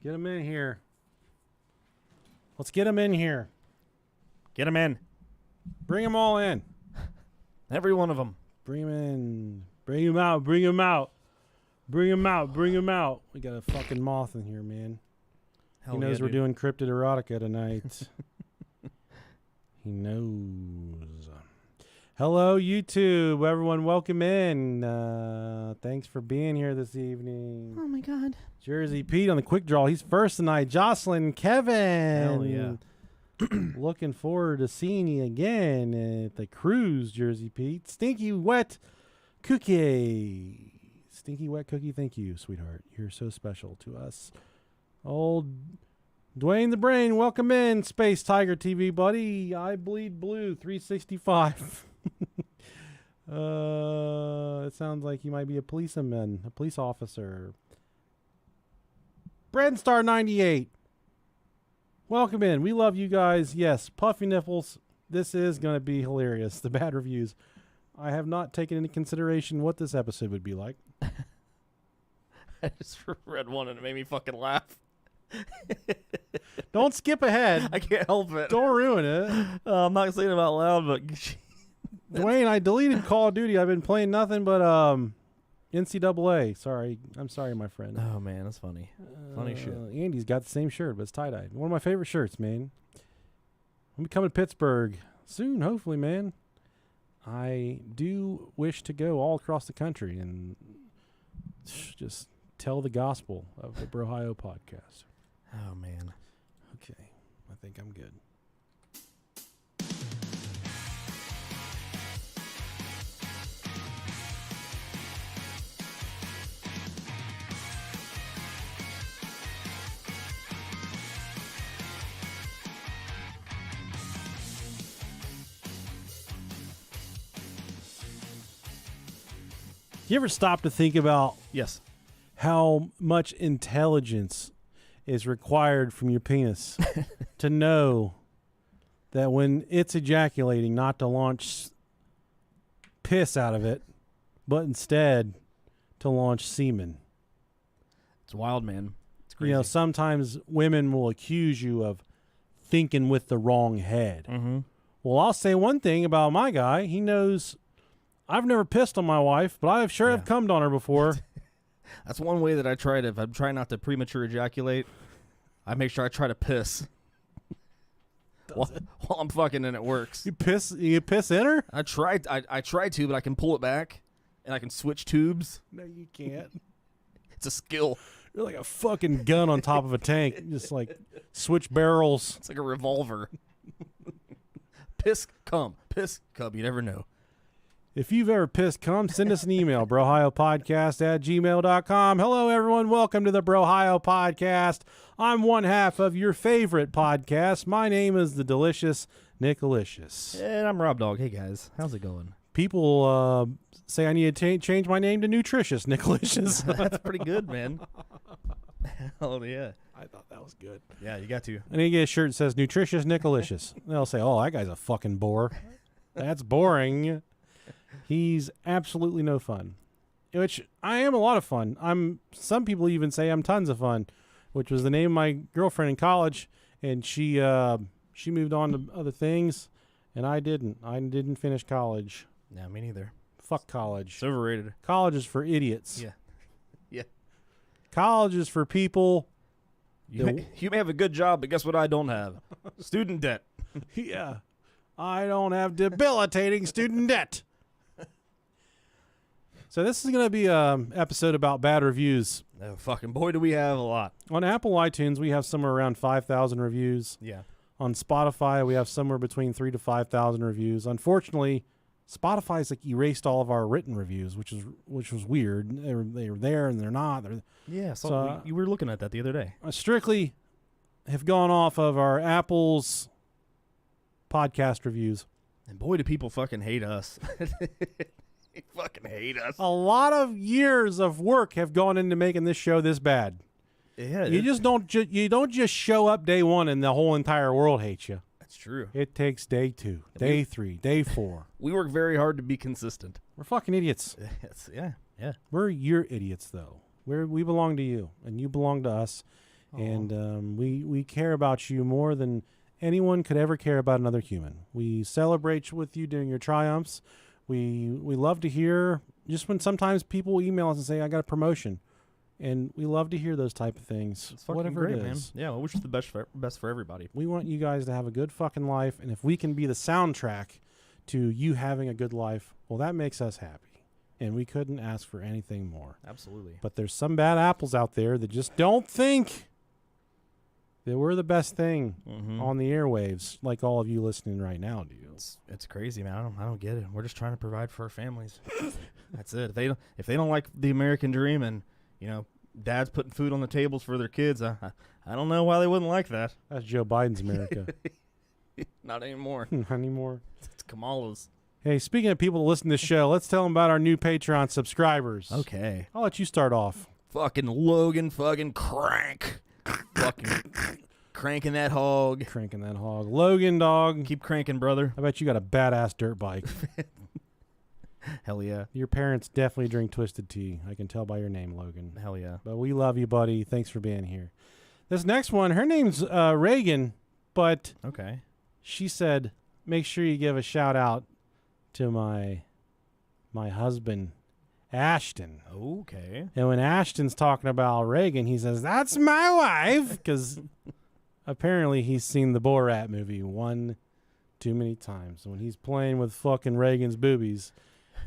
Get them in here. Let's get them in here. Get them in. Bring them all in. Every one of them. Bring them in. Bring them out. Bring them out. Bring them out. Bring them out. We got a fucking moth in here, man. Hell he knows yeah, we're dude. doing Cryptid Erotica tonight. He knows. Hello, YouTube. Everyone, welcome in. Thanks for being here this evening. Oh, my God. Jersey Pete on the quick draw. He's first tonight. Jocelyn, Kevin. Hell yeah. Looking forward to seeing you again at the cruise, Jersey Pete. Stinky Wet Cookie. Stinky Wet Cookie, thank you, sweetheart. You're so special to us. Old Dwayne the Brain, welcome in. Space Tiger TV, buddy. I Bleed Blue 365. It sounds like you might be a policeman, a police officer. Breadstar 98. Welcome in. We love you guys. Yes, Puffy Nipples. This is going to be hilarious. The bad reviews. I have not taken into consideration what this episode would be like. I just read one and it made me fucking laugh. Don't skip ahead. I can't help it. Don't ruin it. I'm not saying it out loud, but Dwayne, I deleted Call of Duty. I've been playing nothing but NCAA. Sorry. I'm sorry, my friend. oh man, that's funny. Funny shit. Andy's got the same shirt, but it's tie-dyed. One of my favorite shirts, man. I'm coming to Pittsburgh soon, hopefully, man. I do wish to go all across the country and just tell the gospel of the Brohio podcast. Oh man. Okay. I think I'm good. You ever stop to think about Yes. how much intelligence is required from your penis to know that when it's ejaculating, not to launch piss out of it, but instead to launch semen? It's wild, man. It's crazy. You know, sometimes women will accuse you of thinking with the wrong head. Mm-hmm. Well, I'll say one thing about my guy. He knows I've never pissed on my wife, but I have sure have cummed on her before. That's one way that I try to, if I'm trying not to premature ejaculate, I make sure I try to piss. while I'm fucking and it works. You piss in her? I try to, but I can pull it back and I can switch tubes. No, you can't. It's a skill. You're like a fucking gun on top of a tank. You just like switch barrels. It's like a revolver. Piss, cum. Piss, cum. You never know. If you've ever pissed cum, send us an email, brohiopodcast@gmail.com. Hello, everyone. Welcome to the Brohio Podcast. I'm one half of your favorite podcast. My name is the delicious Nicolicious. And I'm Rob Dog. Hey, guys. How's it going? People say I need to change my name to Nutritious Nicolicious. That's pretty good, man. Hell yeah. I thought that was good. Yeah, you got to. I need to get a shirt that says Nutritious Nicolicious. They'll say, oh, that guy's a fucking bore. That's boring. He's absolutely no fun, which I am a lot of fun. Some people even say I'm tons of fun, which was the name of my girlfriend in college, and she moved on to other things, and I didn't. I didn't finish college. Yeah, me neither. Fuck college. It's overrated. College is for idiots. Yeah. Yeah. College is for people. You may have a good job, but guess what I don't have? Student debt. Yeah. I don't have debilitating student debt. So this is going to be an episode about bad reviews. Oh, fucking boy, do we have a lot. On Apple iTunes, we have somewhere around 5,000 reviews. Yeah. On Spotify, we have somewhere between 3,000 to 5,000 reviews. Unfortunately, Spotify's like erased all of our written reviews, which was weird. They were there and they're not. Yeah, so you were looking at that the other day. I strictly have gone off of our Apple's podcast reviews. And boy, do people fucking hate us. They fucking hate us. A lot of years of work have gone into making this show this bad. Yeah, You just don't just show up day one and the whole entire world hates you. that's true. It takes day 2, day 3, day 4. We work very hard to be consistent. We're fucking idiots. Yeah. We're your idiots, though. We belong to you, and you belong to us. And we care about you more than anyone could ever care about another human. We celebrate with you during your triumphs. We love to hear, just when sometimes people email us and say, I got a promotion. And we love to hear those type of things. It's fucking whatever great, it is. man. Yeah, I wish you the best for everybody. We want you guys to have a good fucking life. And if we can be the soundtrack to you having a good life, well, that makes us happy. And we couldn't ask for anything more. Absolutely. But there's some bad apples out there that just don't think that we're the best thing on the airwaves, like all of you listening right now do. It's crazy, man. I don't get it. We're just trying to provide for our families. That's it. If they don't like the American dream and dad's putting food on the tables for their kids, I don't know why they wouldn't like that. That's Joe Biden's America. Not anymore. Not anymore. It's Kamala's. Hey, speaking of people that listen to this show, let's tell them about our new Patreon subscribers. Okay. I'll let you start off. Fucking Logan fucking crank. Fucking cranking that hog. Cranking that hog. Logan, dog. Keep cranking, brother. I bet you got a badass dirt bike. Hell yeah. Your parents definitely drink Twisted Tea. I can tell by your name, Logan. Hell yeah. But we love you, buddy. Thanks for being here. This next one, her name's Reagan, but Okay. she said, make sure you give a shout out to my husband, Ashton. Okay. And when Ashton's talking about Reagan, he says, that's my wife, because apparently he's seen the Borat movie one too many times. And when he's playing with fucking Reagan's boobies,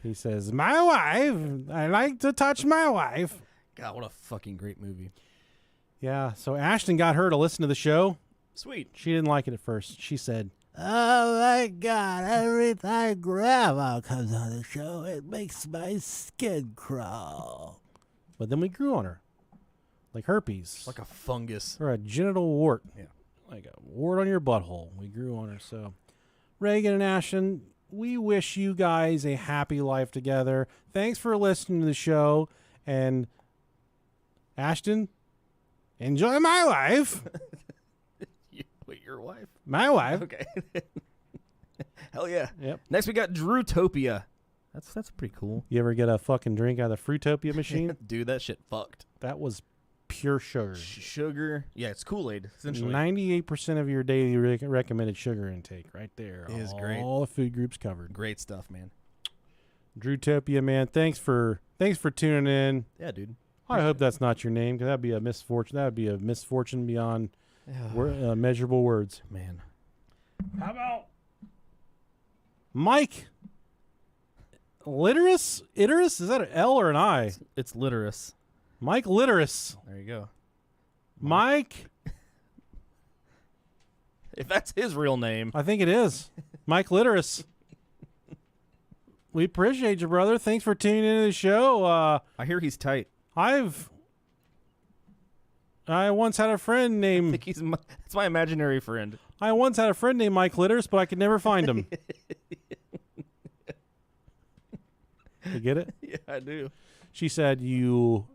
he says, my wife, I like to touch my wife. God, what a fucking great movie. Yeah, so Ashton got her to listen to the show. Sweet. She didn't like it at first. She said, oh my God, every time Grandma comes on the show, it makes my skin crawl. But then we grew on her. Like herpes. It's like a fungus. Or a genital wart. Yeah. Like a wart on your butthole. We grew on her. So, Reagan and Ashton, we wish you guys a happy life together. Thanks for listening to the show. And, Ashton, enjoy my life. Wait, your wife? My wife. Okay. Hell yeah. Yep. Next we got Drewtopia. That's pretty cool. You ever get a fucking drink out of the Fruitopia machine? Dude, that shit fucked. That was pure sugar. Sugar. Yeah, it's Kool-Aid, essentially. 98% of your daily recommended sugar intake right there. It is great. All the food groups covered. Great stuff, man. Drewtopia, man. Thanks for tuning in. Yeah, dude. I hope that's not your name, because that'd be a misfortune. That would be a misfortune beyond measurable words. Man. How about Mike Litterus? Is that an L or an I? It's Litterus. Mike Litterus. There you go. Mike. If that's his real name. I think it is. Mike Litterus. We appreciate you, brother. Thanks for tuning into the show. I hear he's tight. I once had a friend I named... think it's my imaginary friend. I once had a friend named Mike Litters, but I could never find him. You get it? Yeah, I do. She said, you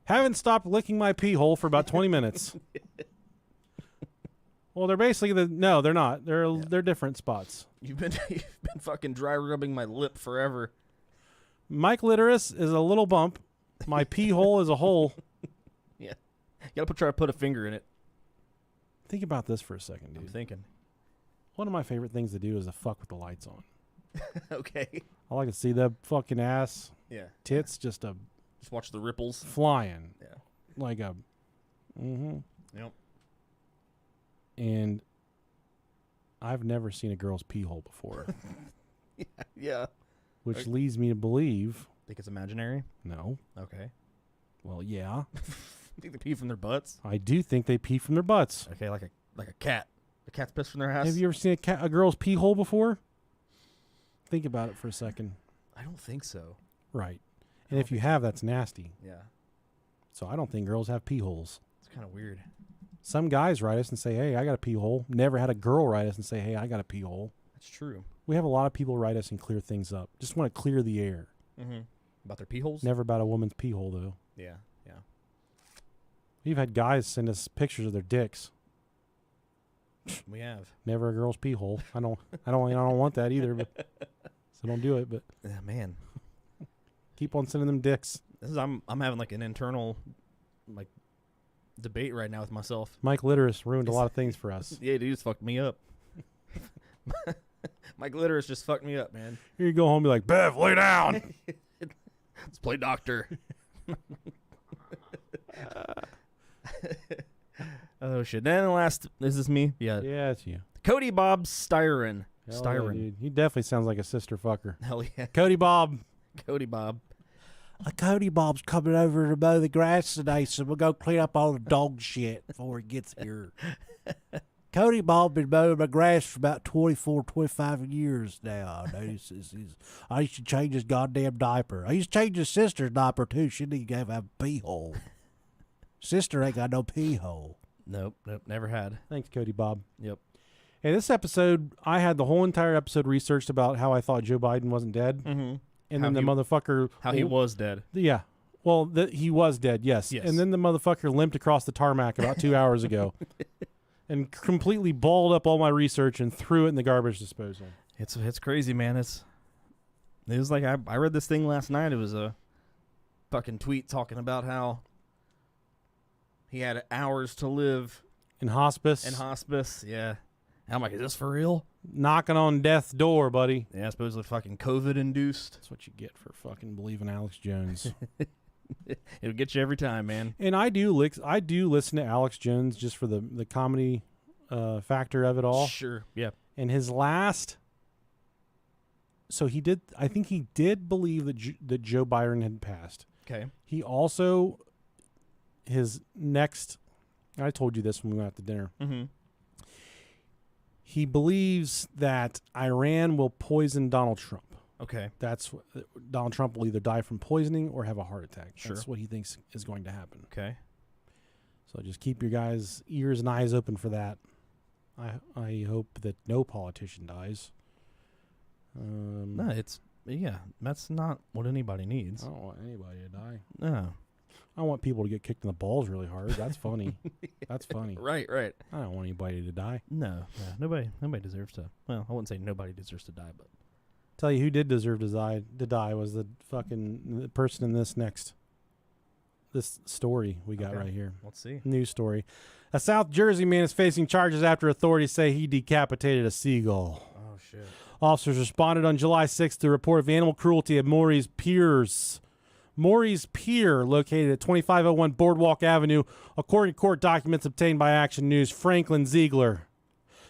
haven't stopped licking my pee hole for about 20 minutes. Well, they're basically no, they're not. They're different spots. You've been fucking dry rubbing my lip forever. Mike Litterus is a little bump. My pee hole is a hole. Yeah. You gotta try to put a finger in it. Think about this for a second, dude. I'm thinking. One of my favorite things to do is to fuck with the lights on. Okay. I like to see the fucking ass, Yeah. tits, just watch the ripples. flying. Yeah. Like a... Mm-hmm. Yep. And I've never seen a girl's pee hole before. Yeah. Which leads me to believe... Think it's imaginary? No. Okay. Well, yeah. Think they pee from their butts? I do think they pee from their butts. Okay, like a cat. The cat's piss from their ass? Have you ever seen a girl's pee hole before? Think about it for a second. I don't think so. Right. And if you have, that's nasty. Yeah. So I don't think girls have pee holes. It's kind of weird. Some guys write us and say, hey, I got a pee hole. Never had a girl write us and say, hey, I got a pee hole. That's true. We have a lot of people write us and clear things up. Just want to clear the air. Mm-hmm. About their pee holes? Never about a woman's pee hole, though. Yeah, yeah. We've had guys send us pictures of their dicks. We have. Never a girl's pee hole. I don't want that either. But, so don't do it. But Yeah, man. keep on sending them dicks. I'm having like an internal like debate right now with myself. Mike Litteris ruined a lot of things for us. Yeah, dude, just fucked me up. Mike Litteris just fucked me up, man. Here you go home and be like, Bev, lay down. Let's play doctor. Oh, shit. Then the last, is this me? Yeah. Yeah, it's you. Cody Bob Styron. Hell yeah, dude. He definitely sounds like a sister fucker. Hell yeah. Cody Bob. Cody Bob. Cody Bob's coming over to mow the grass today, so we'll go clean up all the dog shit before he gets here. Cody Bob been mowing my grass for about 24, 25 years now. I used to change his goddamn diaper. I used to change his sister's diaper, too. She didn't even have a pee hole. Sister ain't got no pee hole. Nope, never had. Thanks, Cody Bob. Yep. Hey, this episode, I had the whole entire episode researched about how I thought Joe Biden wasn't dead. Mm-hmm. And then the motherfucker... How he was dead. Yeah. Well, he was dead, yes. And then the motherfucker limped across the tarmac about 2 hours ago. And completely balled up all my research and threw it in the garbage disposal. It's crazy, man. It was like I read this thing last night. It was a fucking tweet talking about how he had hours to live in hospice. Yeah. And I'm like, is this for real? Knocking on death's door, buddy. Yeah, supposedly fucking COVID induced. That's what you get for fucking believing Alex Jones. It'll get you every time, man. And I do listen to Alex Jones just for the comedy factor of it all. Sure. Yeah. And his last, so I think he did believe that Joe Biden had passed. Okay. He also, his next, I told you this when we went out to dinner. Mm-hmm. He believes that Iran will poison Donald Trump. Okay. Donald Trump will either die from poisoning or have a heart attack. Sure. That's what he thinks is going to happen. Okay. So just keep your guys' ears and eyes open for that. I hope that no politician dies. No, that's not what anybody needs. I don't want anybody to die. No. I want people to get kicked in the balls really hard. That's funny. That's funny. Right. I don't want anybody to die. No. Nobody deserves to. Well, I wouldn't say nobody deserves to die, but Tell you who did deserve to die was the person in this story we got right here. Let's see. News story. A South Jersey man is facing charges after authorities say he decapitated a seagull. Oh, shit. Officers responded on July 6th to a report of animal cruelty at Maury's Pier, located at 2501 Boardwalk Avenue, according to court documents obtained by Action News. Franklin Ziegler,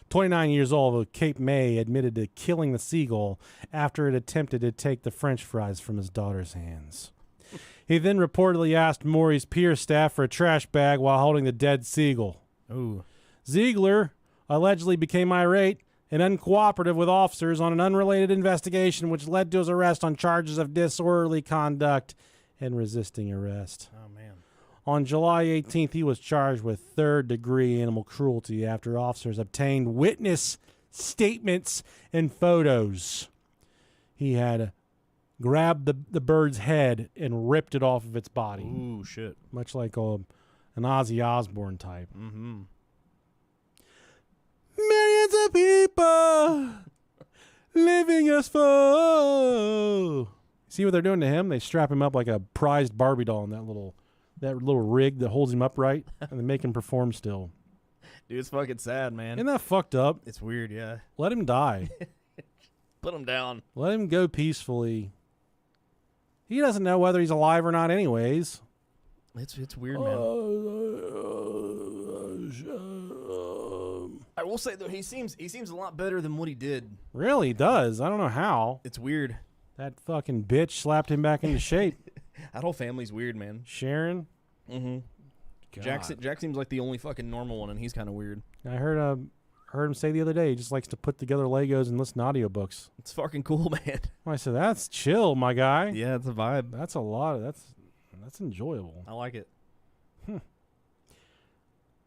29 years old, of Cape May, admitted to killing the seagull after it attempted to take the French fries from his daughter's hands. He then reportedly asked Maury's Pier staff for a trash bag while holding the dead seagull. Ooh. Ziegler allegedly became irate and uncooperative with officers on an unrelated investigation, which led to his arrest on charges of disorderly conduct and resisting arrest. Oh, man. On July 18th, he was charged with third-degree animal cruelty after officers obtained witness statements and photos. He had grabbed the bird's head and ripped it off of its body. Ooh, shit. Much like an Ozzy Osbourne type. Mm-hmm. Millions of people living as full. See what they're doing to him? They strap him up like a prized Barbie doll in that little rig that holds him upright, and they make him perform still. Dude, it's fucking sad, man. Isn't that fucked up? It's weird, yeah. Let him die. Put him down. Let him go peacefully. He doesn't know whether he's alive or not anyways. It's weird, man. I will say, though, he seems a lot better than what he did. Really, he does. I don't know how. It's weird. That fucking bitch slapped him back into shape. That whole family's weird, man. Sharon? Mm-hmm. Jack seems like the only fucking normal one, and he's kind of weird. I heard him say the other day he just likes to put together Legos and listen to audiobooks. It's fucking cool, man. I said, that's chill, my guy. Yeah, it's a vibe. That's a lot. That's enjoyable. I like it.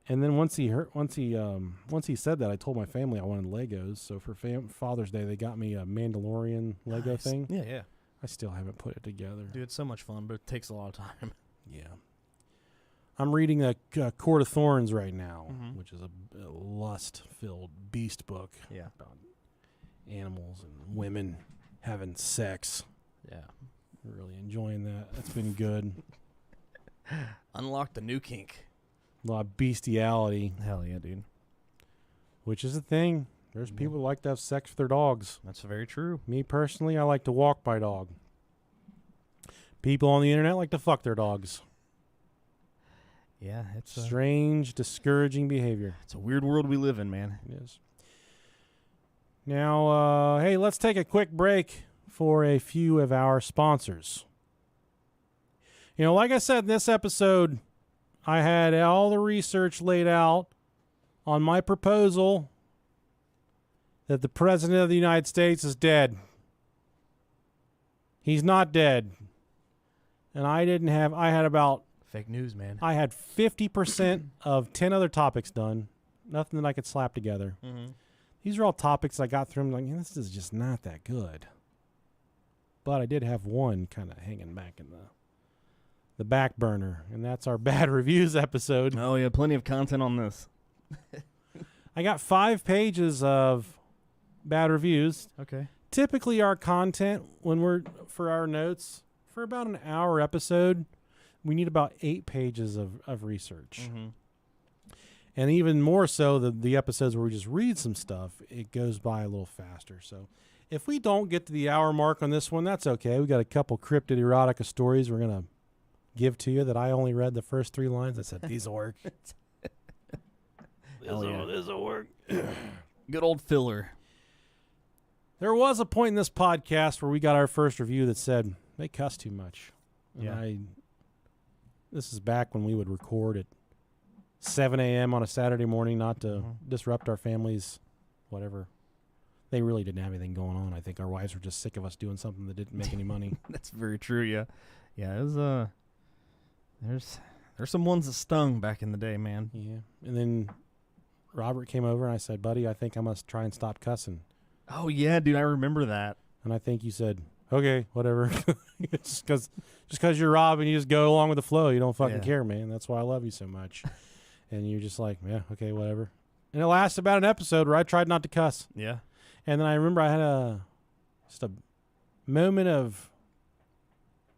And then once he said that, I told my family I wanted Legos. So for Father's Day, they got me a Mandalorian Lego thing. Yeah. I still haven't put it together. Dude, it's so much fun, but it takes a lot of time. Yeah. I'm reading a Court of Thorns right now, which is a lust-filled beast book. Yeah. About animals and women having sex. Yeah. Really enjoying that. That's been good. Unlock the new kink. A lot of bestiality, Hell yeah, dude. which is a thing. There's Yeah. people who like to have sex with their dogs. That's very true. Me personally, I like to walk my dog. People on the internet like to fuck their dogs. Yeah, it's Strange, discouraging behavior. it's a weird world we live in, man. It is. Now, hey, let's take a quick break for a few of our sponsors. You know, like I said in this episode, I had all the research laid out on my proposal that the President of the United States is dead. He's not dead. And I Fake news, man. I had 50% of 10 other topics done. Nothing that I could slap together. Mm-hmm. These are all topics I got through. I'm like, this is just not that good. But I did have one kind of hanging back in the back burner, and that's our bad reviews episode. Oh yeah, plenty of content on this. I got 5 pages of bad reviews. Okay. Typically, our content for our notes for about an hour episode, we need about 8 pages of research. Mm-hmm. And even more so, the episodes where we just read some stuff, it goes by a little faster. So if we don't get to the hour mark on this one, that's okay. We got a couple cryptid erotica stories we're going to give to you that I only read the first 3 lines. I said, these will work. This'll work. Good old filler. There was a point in this podcast where we got our first review that said, they cuss too much. And Yeah. This is back when we would record at 7 a.m. on a Saturday morning, not to disrupt our families, whatever. They really didn't have anything going on. I think our wives were just sick of us doing something that didn't make any money. That's very true. Yeah. Yeah. It was there's some ones that stung back in the day, man. Yeah. And then Robert came over and I said, buddy, I think I must try and stop cussing. Oh yeah, dude, I remember that. And I think you said, okay, whatever. just because you're Rob and you just go along with the flow. You don't fucking care, man. That's why I love you so much. And you're just like, yeah, okay, whatever. And it lasted about an episode where I tried not to cuss. Yeah. And then I remember I had just a moment of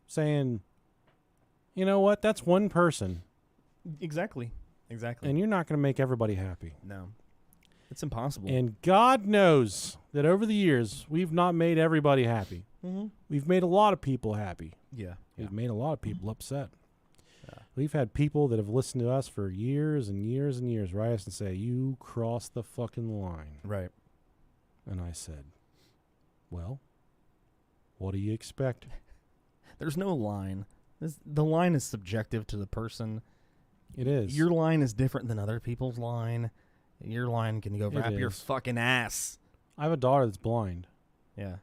saying, you know what? That's one person. Exactly. And you're not going to make everybody happy. No. It's impossible. And God knows that over the years, we've not made everybody happy. Mm-hmm. We've made a lot of people happy. Yeah. We've made a lot of people upset. Yeah. We've had people that have listened to us for years and years and years write us and say, you crossed the fucking line. Right. And I said, well, what do you expect? There's no line. The line is subjective to the person. It is. Your line is different than other people's line. Your line can go wrap your is. fucking ass. I have a daughter that's blind. Yeah.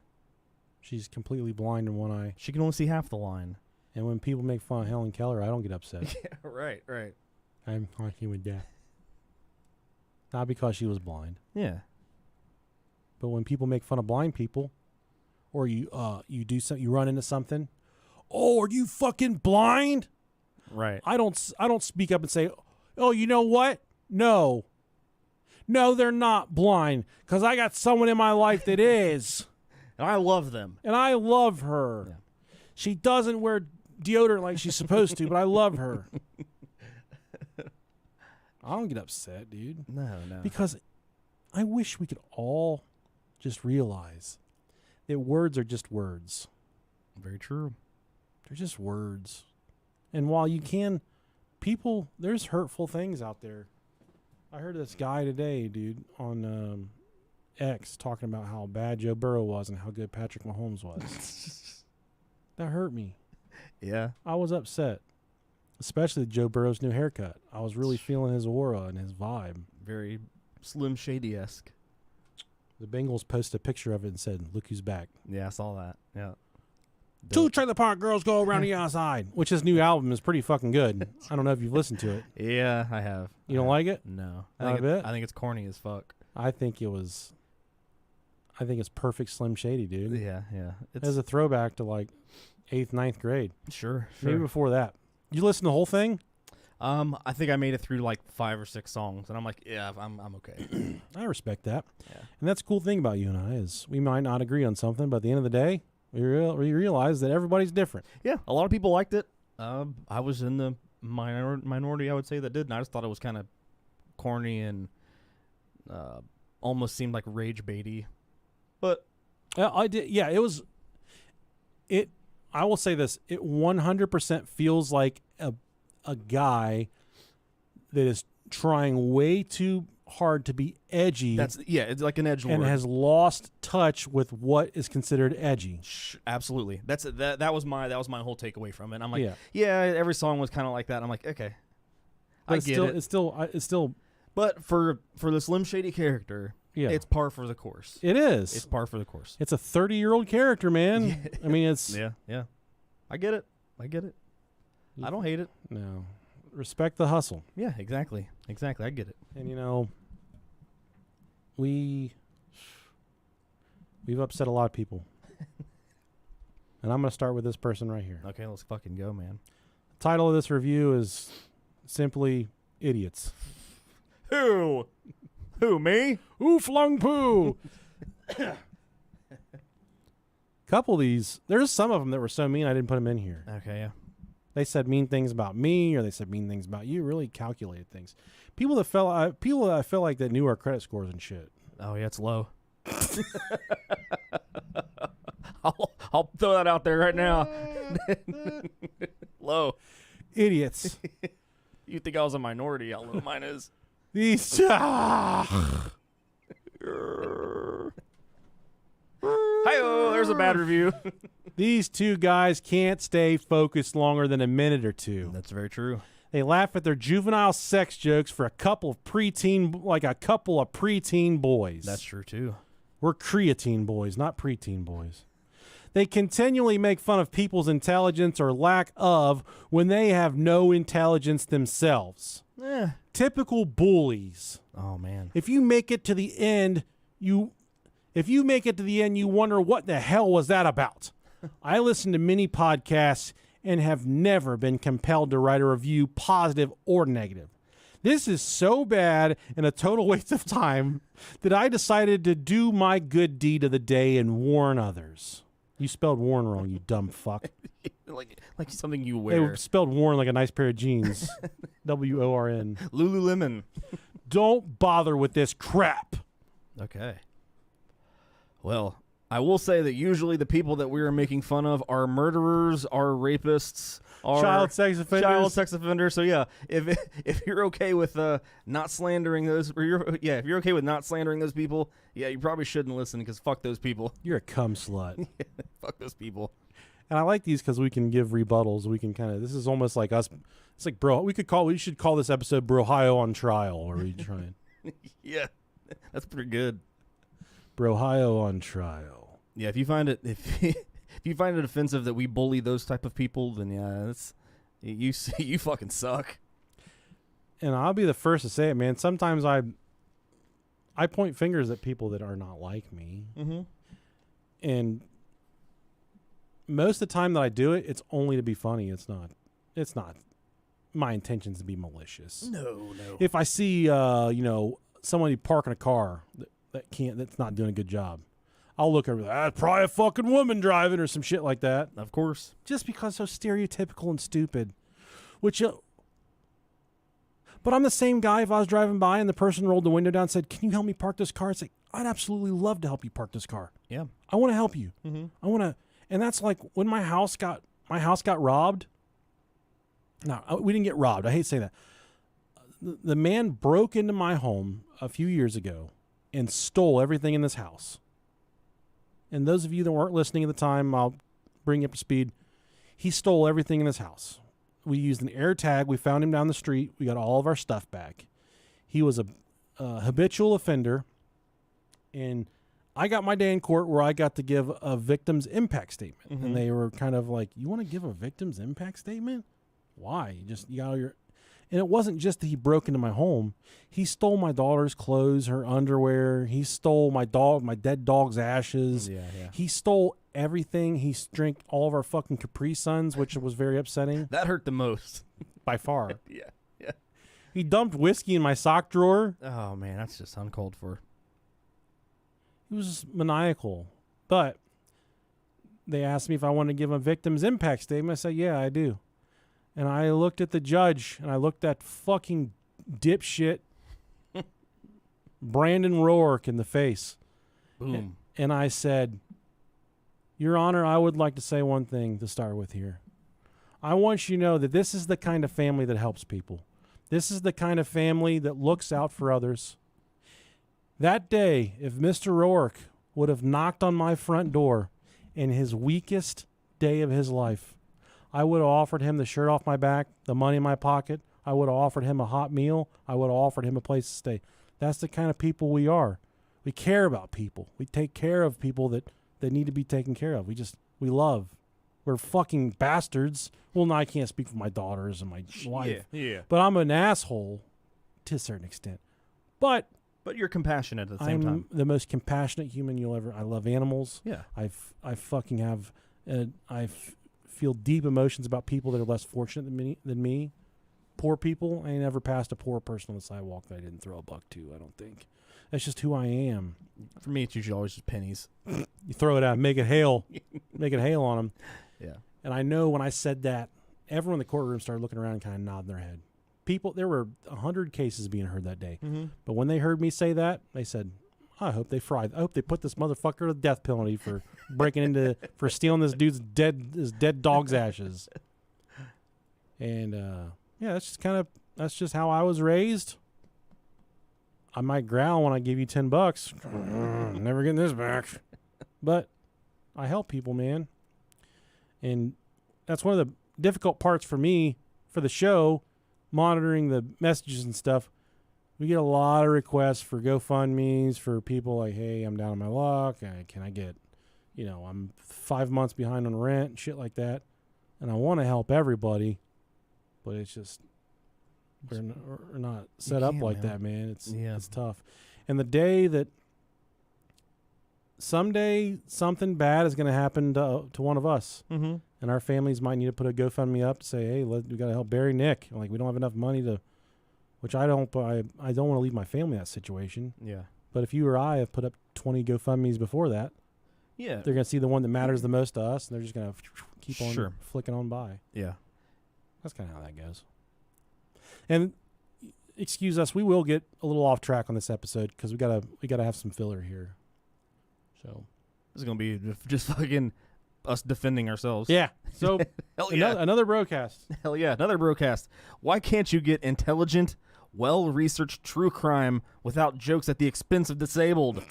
She's completely blind in one eye. She can only see half the line. And when people make fun of Helen Keller, I don't get upset. Yeah, right. I'm fine with that. Not because she was blind. Yeah. But when people make fun of blind people, or you do something, you run into something, oh, are you fucking blind? Right. I don't speak up and say, oh, you know what? No, they're not blind, because I got someone in my life that is. And I love them. And I love her. Yeah. She doesn't wear deodorant like she's supposed to, but I love her. I don't get upset, dude. No. Because I wish we could all just realize that words are just words. Very true. They're just words. And while you can, there's hurtful things out there. I heard this guy today, dude, on X talking about how bad Joe Burrow was and how good Patrick Mahomes was. That hurt me. Yeah. I was upset. Especially Joe Burrow's new haircut. I was really feeling his aura and his vibe. Very Slim Shady-esque. The Bengals posted a picture of it and said, look who's back. Yeah, I saw that. Yeah. Two Trailer Park Girls Go Around the Outside, which his new album is pretty fucking good. I don't know if you've listened to it. Yeah, I have. You don't like it? No. Not a bit? I think it's corny as fuck. I think it's perfect Slim Shady, dude. Yeah. It's a throwback to like 8th, 9th grade. Sure. Maybe before that. You listen to the whole thing? I think I made it through like 5 or 6 songs, and I'm like, yeah, I'm okay. I respect that. Yeah. And that's the cool thing about you and I is we might not agree on something, but at the end of the day, we realize that everybody's different. Yeah, a lot of people liked it. I was in the minority, I would say, that did. And I just thought it was kind of corny and almost seemed like rage baity. But I did. Yeah, it was. It. I will say this. It 100% feels like a guy that is trying way too hard to be edgy. It's like an edgelord, and has lost touch with what is considered edgy. Absolutely. That was my whole takeaway from it. I'm like, yeah, every song was kind of like that. I'm like, okay, But I get it. It's still. But for the Slim Shady character, it's par for the course. It is. It's par for the course. It's a 30-year-old character, man. Yeah. I mean, it's yeah. I get it. I don't hate it. No. Respect the hustle. Yeah, exactly. I get it. And we've upset a lot of people. And I'm going to start with this person right here. Okay, let's fucking go, man. The title of this review is simply Idiots. Who? Who, me? Who flung poo? Couple of these, there's some of them that were so mean I didn't put them in here. Okay, yeah. They said mean things about me, or they said mean things about you. Really calculated things. People that I feel like that knew our credit scores and shit. Oh yeah, it's low. I'll throw that out there right now. Low. Idiots. You think I was a minority? How low mine is. These. Hi-oh, there's a bad review. These two guys can't stay focused longer than a minute or two. That's very true. They laugh at their juvenile sex jokes for a couple of preteen boys. That's true too. We're creatine boys, not preteen boys. They continually make fun of people's intelligence or lack of when they have no intelligence themselves. Typical bullies. Oh man. If you make it to the end, you wonder what the hell was that about. I listen to many podcasts and have never been compelled to write a review, positive or negative. This is so bad and a total waste of time that I decided to do my good deed of the day and warn others. You spelled warn wrong, you dumb fuck. like something you wear. They spelled warn like a nice pair of jeans. WORN. Lululemon. Don't bother with this crap. Okay. Well, I will say that usually the people that we are making fun of are murderers, are rapists, are child sex offenders. So yeah, if you're okay with not slandering those, if you're okay with not slandering those people, yeah, you probably shouldn't listen because fuck those people. You're a cum slut. Fuck those people. And I like these because we can give rebuttals. We can this is almost like us. It's like, bro, we should call this episode Brohio on Trial. Or we trying? Yeah, that's pretty good. Brohio on Trial. Yeah, if you find it offensive that we bully those type of people, then yeah, you fucking suck. And I'll be the first to say it, man. Sometimes I point fingers at people that are not like me. Mm-hmm. And most of the time that I do it, it's only to be funny. It's not my intentions to be malicious. No. If I see somebody parking a car that's not doing a good job, I'll look over that's probably a fucking woman driving or some shit like that. Of course. Just because so stereotypical and stupid. But I'm the same guy if I was driving by and the person rolled the window down and said, "Can you help me park this car?" It's like, I'd absolutely love to help you park this car. Yeah. I want to help you. Mm-hmm. I want to. And that's like when my house got robbed. No, we didn't get robbed. I hate saying that. The man broke into my home a few years ago and stole everything in this house. And those of you that weren't listening at the time, I'll bring you up to speed. He stole everything in his house. We used an air tag. We found him down the street. We got all of our stuff back. He was a habitual offender. And I got my day in court where I got to give a victim's impact statement. Mm-hmm. And they were kind of like, "You want to give a victim's impact statement? Why? You got all your..." And it wasn't just that he broke into my home. He stole my daughter's clothes, her underwear. He stole my dead dog's ashes. Yeah. He stole everything. He drank all of our fucking Capri Suns, which was very upsetting. That hurt the most. By far. Yeah. He dumped whiskey in my sock drawer. Oh, man, that's just uncalled for. He was maniacal. But they asked me if I wanted to give a victim's impact statement. I said, yeah, I do. And I looked at the judge, and I looked at fucking dipshit Brandon Rourke in the face. Boom. And I said, Your Honor, I would like to say one thing to start with here. I want you to know that this is the kind of family that helps people. This is the kind of family that looks out for others. That day, if Mr. Rourke would have knocked on my front door in his weakest day of his life, I would have offered him the shirt off my back, the money in my pocket. I would have offered him a hot meal. I would have offered him a place to stay. That's the kind of people we are. We care about people. We take care of people that need to be taken care of. We love. We're fucking bastards. Well, no, I can't speak for my daughters and my wife. Yeah. But I'm an asshole to a certain extent. But you're compassionate at the same time. I'm the most compassionate human you'll ever. I love animals. Yeah. I fucking have. Feel deep emotions about people that are less fortunate than me. Poor people. I ain't never passed a poor person on the sidewalk that I didn't throw a buck to. I don't think. That's just who I am. For me, it's usually always just pennies. You throw it out, make it hail, make it hail on them. Yeah. And I know when I said that, everyone in the courtroom started looking around and kind of nodding their head. There were 100 cases being heard that day. Mm-hmm. But when they heard me say that, they said, I hope they put this motherfucker to the death penalty for for stealing this dude's dead dog's ashes. And yeah, that's just how I was raised. I might growl when I give you $10. Never getting this back. But I help people, man. And that's one of the difficult parts for me for the show, monitoring the messages and stuff. We get a lot of requests for GoFundMes for people like, hey, I'm down on my luck. Can I get, I'm 5 months behind on rent and shit like that. And I want to help everybody, but it's just, we're not set up like that, man. It's tough. And the day that someday something bad is going to happen to one of us, mm-hmm. and our families might need to put a GoFundMe up to say, hey, we got to help bury Nick. Like, we don't have enough money to, which I don't want to leave my family in that situation. Yeah. But if you or I have put up 20 GoFundMes before that, yeah, they're going to see the one that matters the most to us, and they're just going to keep on flicking on by. Yeah. That's kind of how that goes. And excuse us, we will get a little off track on this episode because we gotta have some filler here. So this is gonna be just fucking us defending ourselves. Yeah. So Hell yeah. another broadcast. Hell yeah, another broadcast. Why can't you get intelligent, well-researched true crime without jokes at the expense of the disabled?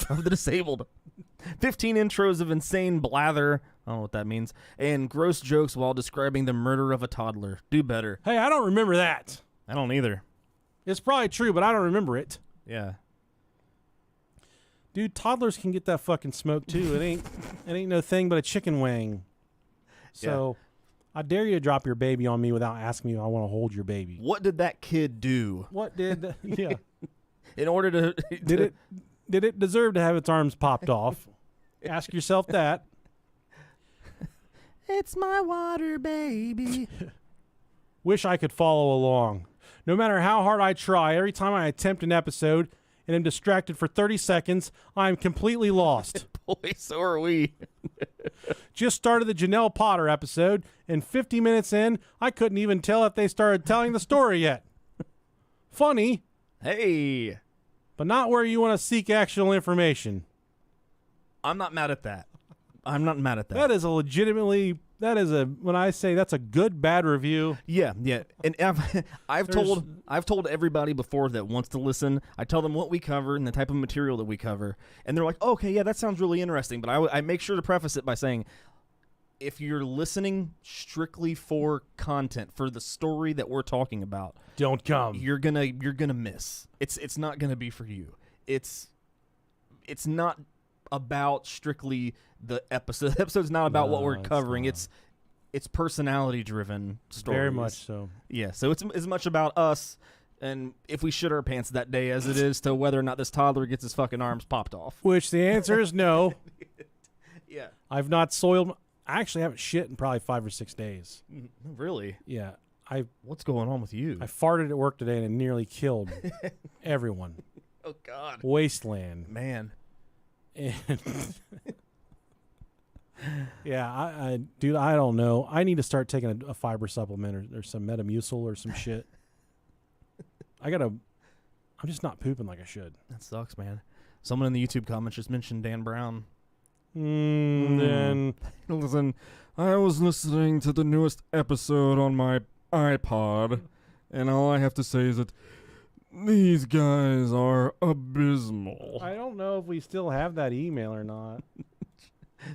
15 intros of insane blather. I don't know what that means. And gross jokes while describing the murder of a toddler. Do better. Hey, I don't remember that. I don't either. It's probably true, but I don't remember it. Yeah. Dude, toddlers can get that fucking smoke too. It ain't no thing but a chicken wing. So I dare you to drop your baby on me without asking me if I want to hold your baby. What did that kid do? What did yeah. In order to Did it deserve to have its arms popped off? Ask yourself that. It's my water baby. Wish I could follow along. No matter how hard I try, every time I attempt an episode and am distracted for 30 seconds, I'm completely lost. Boy, so are we. Just started the Janelle Potter episode, and 50 minutes in, I couldn't even tell if they started telling the story yet. Funny. Hey. But not where you want to seek actual information. I'm not mad at that. That is when I say that's a good bad review. Yeah. And I've told everybody before that wants to listen. I tell them what we cover and the type of material that we cover, and they're like, oh, "Okay, yeah, that sounds really interesting." But I make sure to preface it by saying, if you're listening strictly for content, for the story that we're talking about, don't come. You're gonna miss. It's not gonna be for you. It's not about strictly the episode. The episode's not about what we're covering. It's personality driven stories. Very much so. Yeah, so it's as much about us and if we shit our pants that day as it is to whether or not this toddler gets his fucking arms popped off. Which the answer is no. Yeah. I've not soiled. I actually haven't shit in probably 5 or 6 days. Really? Yeah. What's going on with you? I farted at work today and it nearly killed everyone. Oh, God. Wasteland. Man. And Yeah, dude, I don't know. I need to start taking a fiber supplement or some Metamucil or some shit. I'm just not pooping like I should. That sucks, man. Someone in the YouTube comments just mentioned Dan Brown. Then Listen, I was listening to the newest episode on my iPod, and all I have to say is that these guys are abysmal. I don't know if we still have that email or not.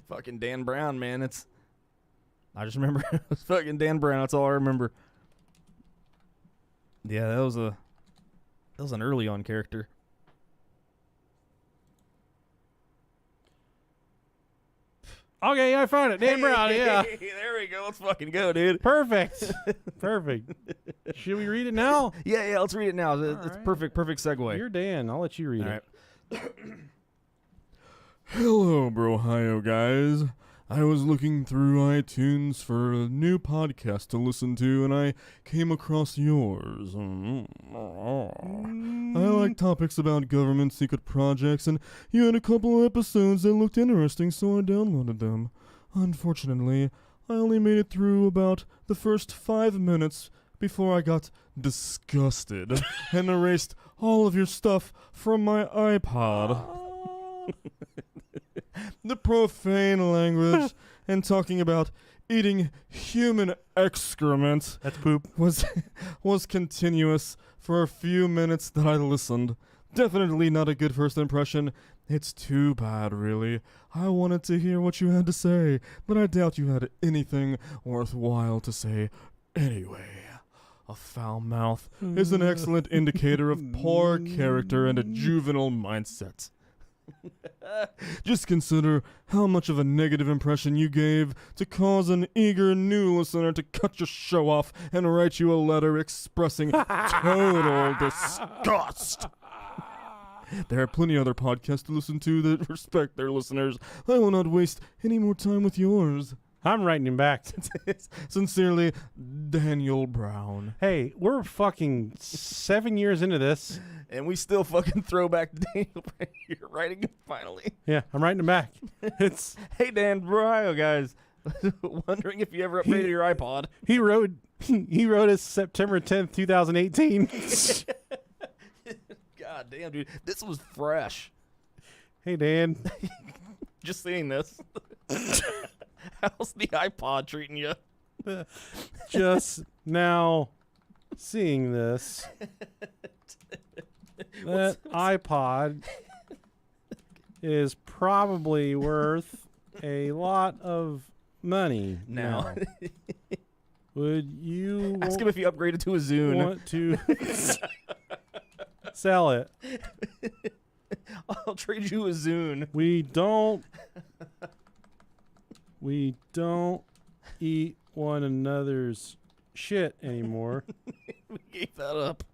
Fucking Dan Brown, man. I just remember it was fucking Dan Brown. That's all I remember. Yeah, that was an early on character. Okay, I found it. Dan Brown, yeah. There we go. Let's fucking go, dude. Perfect. Perfect. Should we read it now? Yeah, let's read it now. It's right. perfect segue. You're Dan. I'll let you read All it. right. Hello, Brohio guys. I was looking through iTunes for a new podcast to listen to, and I came across yours. I like topics about government secret projects, and you had a couple of episodes that looked interesting, so I downloaded them. Unfortunately, I only made it through about the first 5 minutes before I got disgusted and erased all of your stuff from my iPod. The profane language and talking about eating human excrement That's poop. was continuous for a few minutes that I listened. Definitely not a good first impression. It's too bad, really. I wanted to hear what you had to say, but I doubt you had anything worthwhile to say anyway. A foul mouth is an excellent indicator of poor character and a juvenile mindset. Just consider how much of a negative impression you gave to cause an eager new listener to cut your show off and write you a letter expressing total disgust. There are plenty other podcasts to listen to that respect their listeners. I will not waste any more time with yours. I'm writing him back. Sincerely, Daniel Brown. Hey, we're fucking 7 years into this. And we still fucking throw back to Daniel Brown. You're writing it finally. Yeah, I'm writing him back. It's Hey, Dan Brown, guys. Wondering if you ever upgraded your iPod. he wrote us September 10th, 2018. God damn, dude. This was fresh. Hey, Dan. Just seeing this. How's the iPod treating you? Just now seeing this. That iPod is probably worth a lot of money now. Would you Ask him if he upgraded to a Zune. want to sell it? I'll trade you a Zune. We don't eat one another's shit anymore. We gave that up.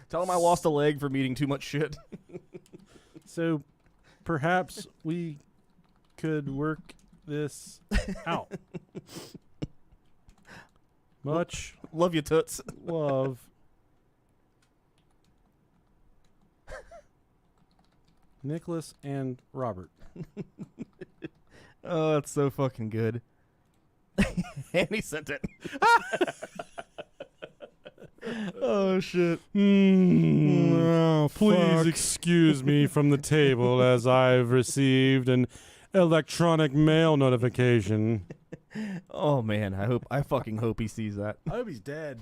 Tell him I lost a leg from eating too much shit. So perhaps we could work this out. Much Love you, Toots. love. Nicholas and Robert. Oh, that's so fucking good. And he sent it. Oh, shit. Oh, Please fuck. excuse me from the table as I've received an electronic mail notification. Oh, man. I fucking hope he sees that. I hope he's dead.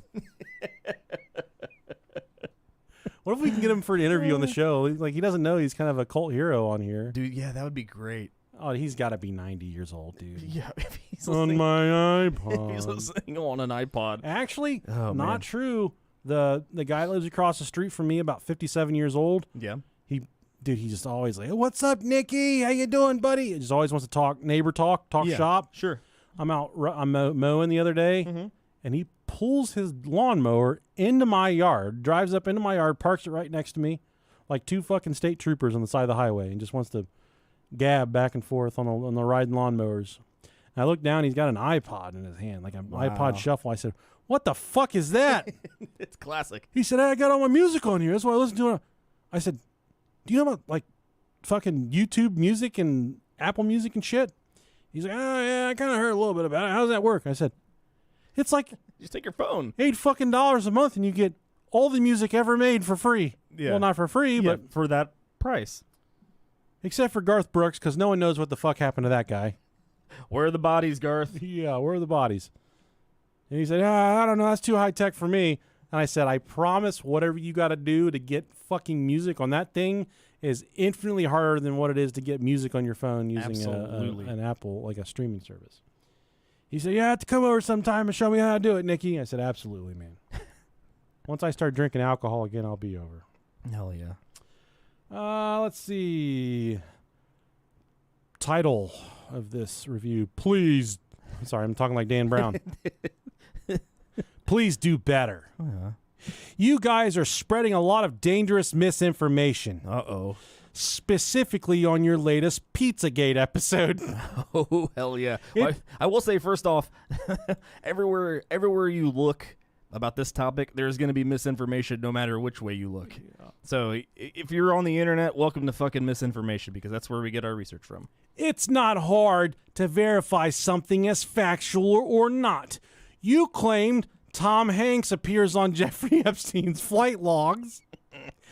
What if we can get him for an interview on the show? Like, he doesn't know he's kind of a cult hero on here. Dude, yeah, that would be great. Oh, he's got to be 90 years old, dude. Yeah, if he's On listening, my if he's iPod. listening on an iPod. Actually, Oh, not man. true. The guy that lives across the street from me, about 57 years old. Yeah. Dude, he's just always like, "What's up, Nicky? How you doing, buddy?" He just always wants to talk neighbor talk Yeah, shop. Sure. I'm mowing the other day, Mm-hmm. and he pulls his lawnmower into my yard, drives up into my yard, parks it right next to me, like two fucking state troopers on the side of the highway, and just wants to gab back and forth on the riding lawnmowers. And I look down, he's got an iPod in his hand, like an Wow. iPod shuffle. I said, "What the fuck is that?" It's classic. He said, "I got all my music on here. That's why I listen to it." I said, "Do you know about like fucking YouTube Music and Apple Music and shit? He's like, oh yeah, I kind of heard a little bit about it. How does that work? I said, it's like Just take your phone. $8 fucking a month and you get all the music ever made for free. Yeah. Well, not for free, Yeah, but for that price. except for Garth Brooks, because no one knows what the fuck happened to that guy. Where are the bodies, Garth? Yeah, where are the bodies? And he said, I don't know, that's too high tech for me. And I said, I promise whatever you got to do to get fucking music on that thing is infinitely harder than what it is to get music on your phone using an Apple, like a streaming service. He said, you have to come over sometime and show me how to do it, Nikki. I said, absolutely, man. Once I start drinking alcohol again, I'll be over. Hell yeah. Let's see. Title of this review, please. Sorry, I'm talking like Dan Brown. Please do better. Oh, yeah. You guys are spreading a lot of dangerous misinformation. Uh-oh. Specifically on your latest Pizzagate episode. Oh, hell yeah. Well, I will say, first off, everywhere you look about this topic, there's going to be misinformation no matter which way you look. Yeah. So if you're on the internet, welcome to fucking misinformation, because that's where we get our research from. It's not hard to verify something as factual or not. You claimed Tom Hanks appears on Jeffrey Epstein's flight logs.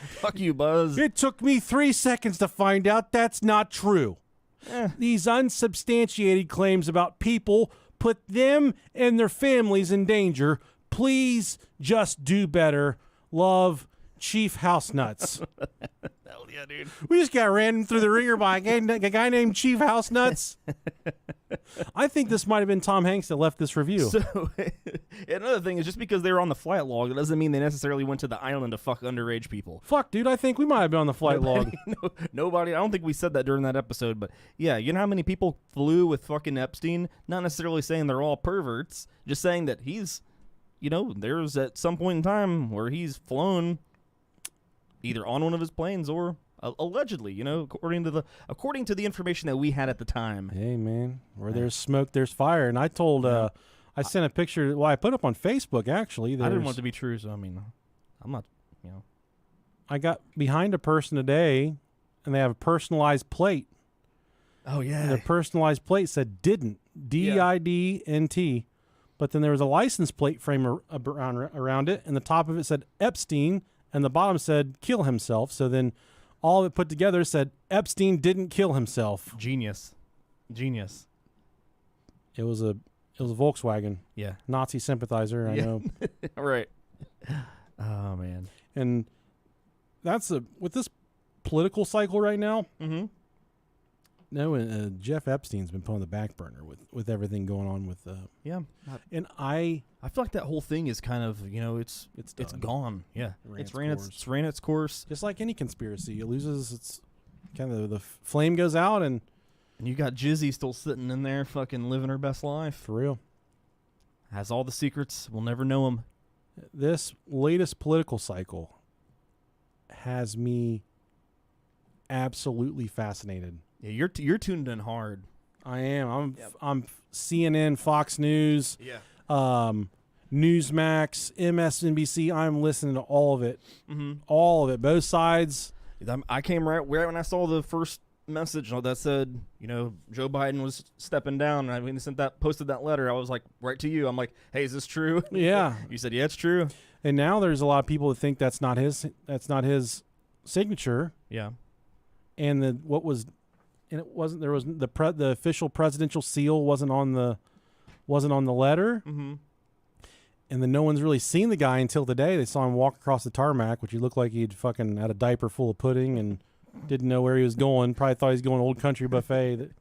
Fuck you, Buzz. It took me 3 seconds to find out that's not true. These unsubstantiated claims about people put them and their families in danger. Please just do better. Love, Chief House Nuts. Hell yeah, dude. We just got ran through the ringer by a guy named Chief House Nuts. I think this might have been Tom Hanks that left this review. So, another thing is, just because they were on the flight log, it doesn't mean they necessarily went to the island to fuck underage people. Fuck, dude, I think we might have been on the flight log. Nobody, I don't think we said that during that episode, but yeah, you know how many people flew with fucking Epstein? Not necessarily saying they're all perverts, just saying that he's, there's at some point in time where he's flown either on one of his planes or allegedly, according to the information that we had at the time. Hey, man, where there's smoke, there's fire. And I told, I sent a picture. Well, I put up on Facebook, actually. I didn't want it to be true, so, I'm not, I got behind a person today, and they have a personalized plate. Oh, yeah. And the personalized plate said didn't, D-I-D-N-T. But then there was a license plate frame around it, and the top of it said Epstein, and the bottom said kill himself. So then all of it put together said Epstein didn't kill himself. Genius. It was a Volkswagen. Yeah. Nazi sympathizer, I know. Right. Oh, man. And that's with this political cycle right now. Mm-hmm. No, Jeff Epstein's been put on the back burner with everything going on with. Yeah. And I feel like that whole thing is kind of, it's gone. Yeah. It's ran its course. Just like any conspiracy, it loses its kind of the flame goes out, and you got Jizzy still sitting in there, fucking living her best life. For real. Has all the secrets. We'll never know them. This latest political cycle has me absolutely fascinated. Yeah, you're tuned in hard. I am. I'm CNN, Fox News, Newsmax, MSNBC. I'm listening to all of it. Mm-hmm. All of it. Both sides. I came right when I saw the first message that said, Joe Biden was stepping down, and I posted that letter. I was like, right to you. I'm like, hey, is this true? Yeah. You said, yeah, it's true. And now there's a lot of people that think that's not his signature. Yeah. And it wasn't. There was the official presidential seal wasn't on the letter. Mm-hmm. And then no one's really seen the guy until today. They saw him walk across the tarmac, which he looked like he'd fucking had a diaper full of pudding and didn't know where he was going. Probably thought he was going Old Country Buffet that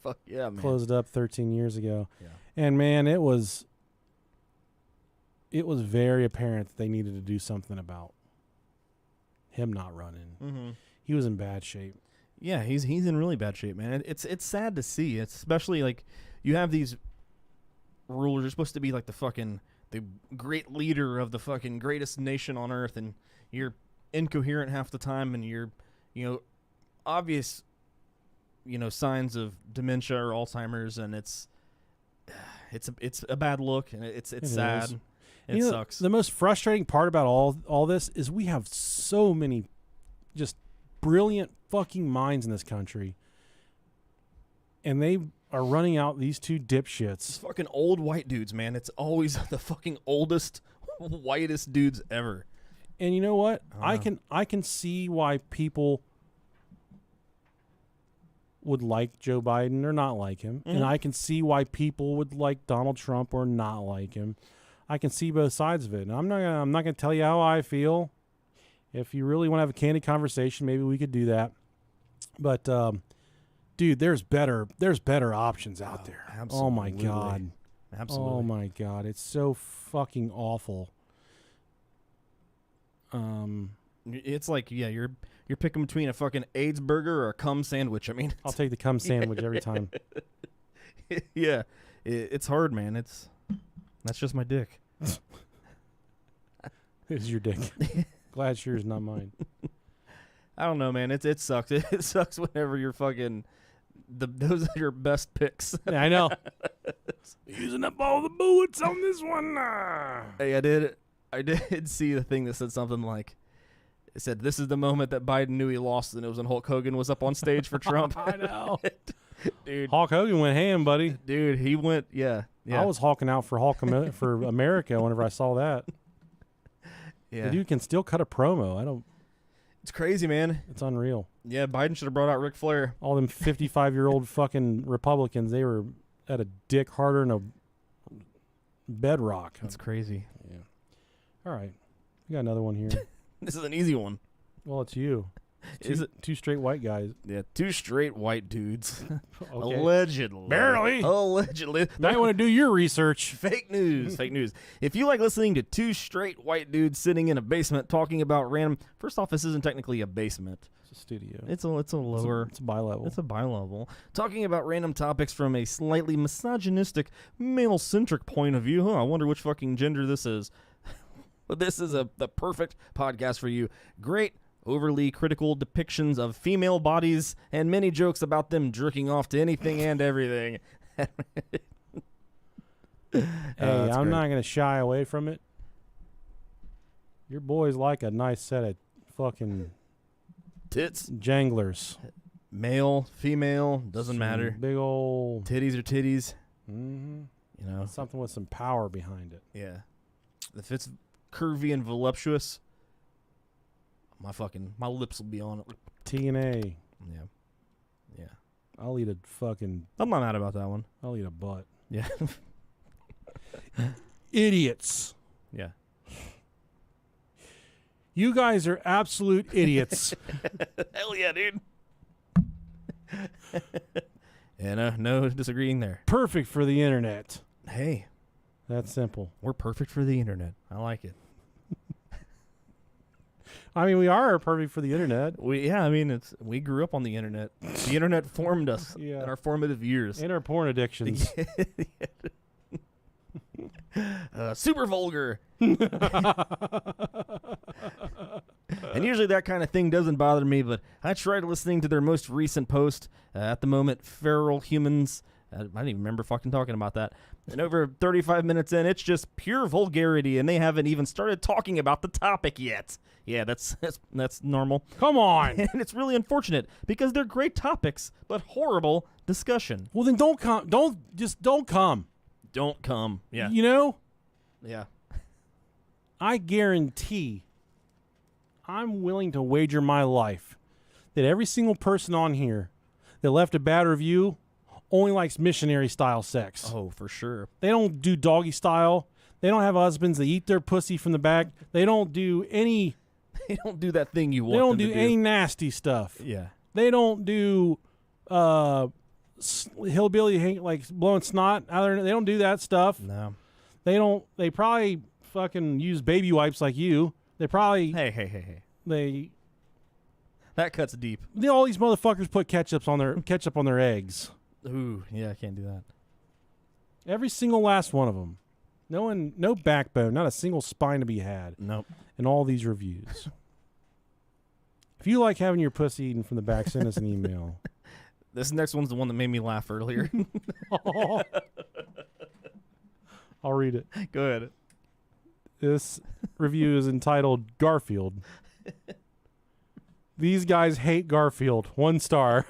fuck yeah, man. Closed up 13 years ago. Yeah. And man, it was very apparent that they needed to do something about him not running. Mm-hmm. He was in bad shape. Yeah, he's in really bad shape, man. It's sad to see. It's especially like you have these rulers. You're supposed to be like the great leader of the fucking greatest nation on earth, and you're incoherent half the time, and you're obvious signs of dementia or Alzheimer's, and it's a bad look, and it's sad. It sucks. The most frustrating part about all this is we have so many just brilliant fucking minds in this country, and they are running out these two It's dipshits. fucking old white dudes, man. It's always the fucking oldest, whitest dudes ever. And you know what? I don't I can see why people would like Joe Biden or not like him, and I can see why people would like Donald Trump or not like him. I can see both sides of it, and I'm not gonna tell you how I feel. If you really want to have a candid conversation, maybe we could do that. But dude, there's better options out there. absolutely. Oh my god. Absolutely. Oh my god, it's so fucking awful. It's like, yeah, you're picking between a fucking AIDS burger or a cum sandwich. I mean, I'll take the cum sandwich every time. yeah, it's hard, man. That's just my dick. This is your dick. Glad it's yours, not mine. I don't know, man. It sucks. It sucks whenever you're fucking those are your best picks. Yeah, I know. Using up all the bullets on this one. Hey, I did see the thing that said something like, it said, "This is the moment that Biden knew he lost," and it was when Hulk Hogan was up on stage for Trump. I know. Dude, Hulk Hogan went ham, buddy. dude, he went, yeah. I was hawking out for for America whenever I saw that. yeah. The dude can still cut a promo. It's crazy, man. It's unreal. Yeah, Biden should have brought out Ric Flair. All them 55-year-old fucking Republicans, they were at a dick harder than a bedrock. That's crazy. Yeah. All right. We got another one here. This is an easy one. Well, it's you. Is it? Two straight white guys. Yeah, two straight white dudes. Okay. Allegedly. Barely. Allegedly. Now you want to do your research. Fake news. Fake news. If you like listening to two straight white dudes sitting in a basement talking about random... First off, this isn't technically a basement. It's a studio. It's a lower... It's a bi-level. It's a bi-level. Talking about random topics from a slightly misogynistic, male-centric point of view. I wonder which fucking gender this is. But this is the perfect podcast for you. Great, overly critical depictions of female bodies and many jokes about them jerking off to anything and everything. Hey, that's I'm great. not going to shy away from it. Your boys like a nice set of fucking Tits, janglers. male, female, doesn't Some matter. Big old... Titties are titties, Mm-hmm. you know. Something with some power behind it. Yeah. If it's curvy and voluptuous, my lips will be on it. TNA. Yeah. Yeah. I'll eat a fucking... I'm not mad about that one. I'll eat a butt. Yeah. Idiots. Yeah. You guys are absolute idiots. Hell yeah, dude. And no disagreeing there. Perfect for the internet. Hey, That's simple. we're perfect for the internet. I like it. I mean, we are perfect for the internet. We grew up on the internet. The internet formed us Yeah. in our formative years. And our porn addictions. Super vulgar. And usually that kind of thing doesn't bother me, but I tried listening to their most recent post. At the moment, feral humans. I don't even remember fucking talking about that. And over 35 minutes in, it's just pure vulgarity, and they haven't even started talking about the topic yet. Yeah, that's normal. Come on. And it's really unfortunate because they're great topics, but horrible discussion. Well, then don't come. Don't come. Don't come. Yeah. You know, Yeah. I guarantee, I'm willing to wager my life that every single person on here that left a bad review only likes missionary style sex. Oh, for sure. They don't do doggy style. They don't have husbands that eat their pussy from the back. They don't do any. They don't do that thing you want They don't them do to any nasty stuff. Yeah. They don't do hillbilly like blowing snot out there. They don't do that stuff. No. They don't. They probably fucking use baby wipes like you. They probably Hey. they That cuts deep. all these motherfuckers put ketchup on their eggs. Ooh, yeah, I can't do that. Every single last one of them. No backbone, not a single spine to be had Nope. in all these reviews. If you like having your pussy eaten from the back, send us an email. This next one's the one that made me laugh earlier. I'll read it. Go ahead. This review is entitled Garfield. These guys hate Garfield. 1 star.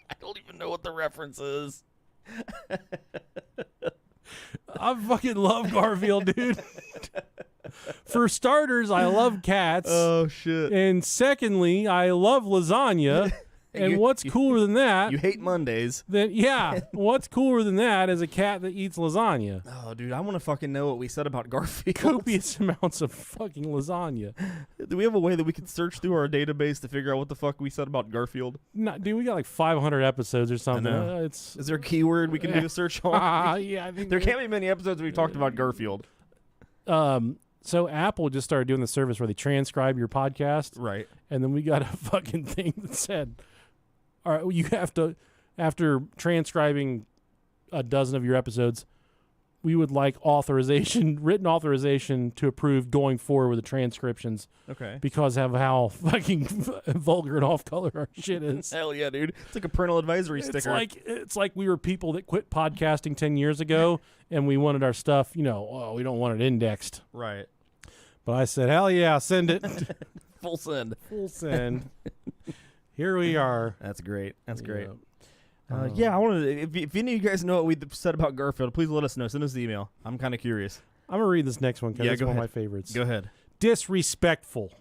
I don't even know what the reference is. I fucking love Garfield, dude. For starters, I love cats. Oh, shit. And secondly, I love lasagna. And what's cooler than that? You hate Mondays. What's cooler than that is a cat that eats lasagna. Oh, dude, I want to fucking know what we said about Garfield. Copious amounts of fucking lasagna. Do we have a way that we could search through our database to figure out what the fuck we said about Garfield? Dude, we got like 500 episodes or something. Is there a keyword we can do a search on? Yeah, I think There can't be many episodes we've talked about Garfield. So Apple just started doing the service where they transcribe your podcast. Right. And then we got a fucking thing that said, all right, you have to, after transcribing a dozen of your episodes, we would like written authorization to approve going forward with the transcriptions. Okay. Because of how fucking vulgar and off color our shit is. Hell yeah, dude. It's like a parental advisory sticker. It's like we were people that quit podcasting 10 years ago and we wanted our stuff, we don't want it indexed. Right. But I said, hell yeah, send it. Full send. Full send. Here we are. That's great. That's great. Yeah. I want to. If any of you guys know what we said about Garfield, please let us know. Send us the email. I'm kind of curious. I'm going to read this next one because it's one of my favorites. Go ahead. Disrespectful.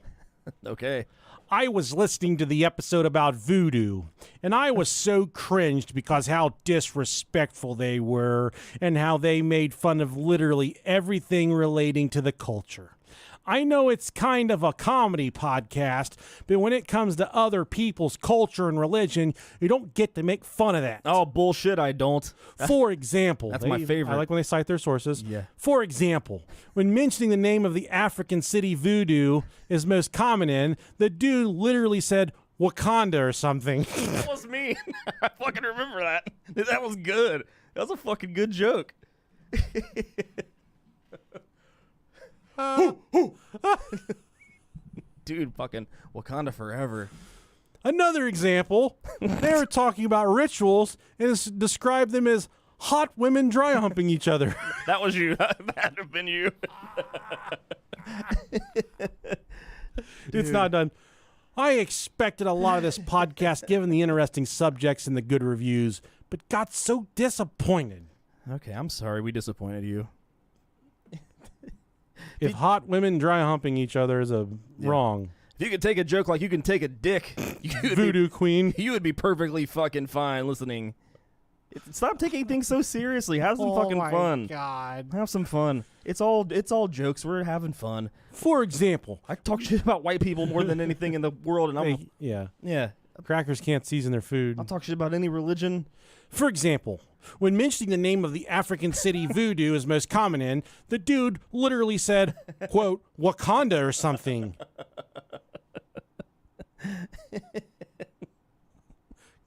Okay. I was listening to the episode about voodoo, and I was so cringed because how disrespectful they were and how they made fun of literally everything relating to the culture. I know it's kind of a comedy podcast, but when it comes to other people's culture and religion, you don't get to make fun of that. Oh, bullshit, I don't. For example. That's my favorite. I like when they cite their sources. Yeah. For example, when mentioning the name of the African city voodoo is most common in, the dude literally said Wakanda or something. That was me. I fucking remember that. That was good. That was a fucking good joke. Dude, fucking Wakanda forever. Another example, they were talking about rituals and described them as hot women dry humping each other. That was you. That had to have been you. It's not done. I expected a lot of this podcast given the interesting subjects and the good reviews, but got so disappointed. Okay, I'm sorry we disappointed you. If hot women dry humping each other is wrong. If you could take a joke like you can take a dick, Voodoo queen. You would be perfectly fucking fine listening. Stop taking things so seriously. Have some fucking fun. Oh my God. Have some fun. It's all jokes. We're having fun. For example, I talk shit about white people more than anything in the world, and yeah. Crackers can't season their food. I'll talk shit about any religion. For example, when mentioning the name of the African city voodoo is most common in, the dude literally said, quote, Wakanda or something.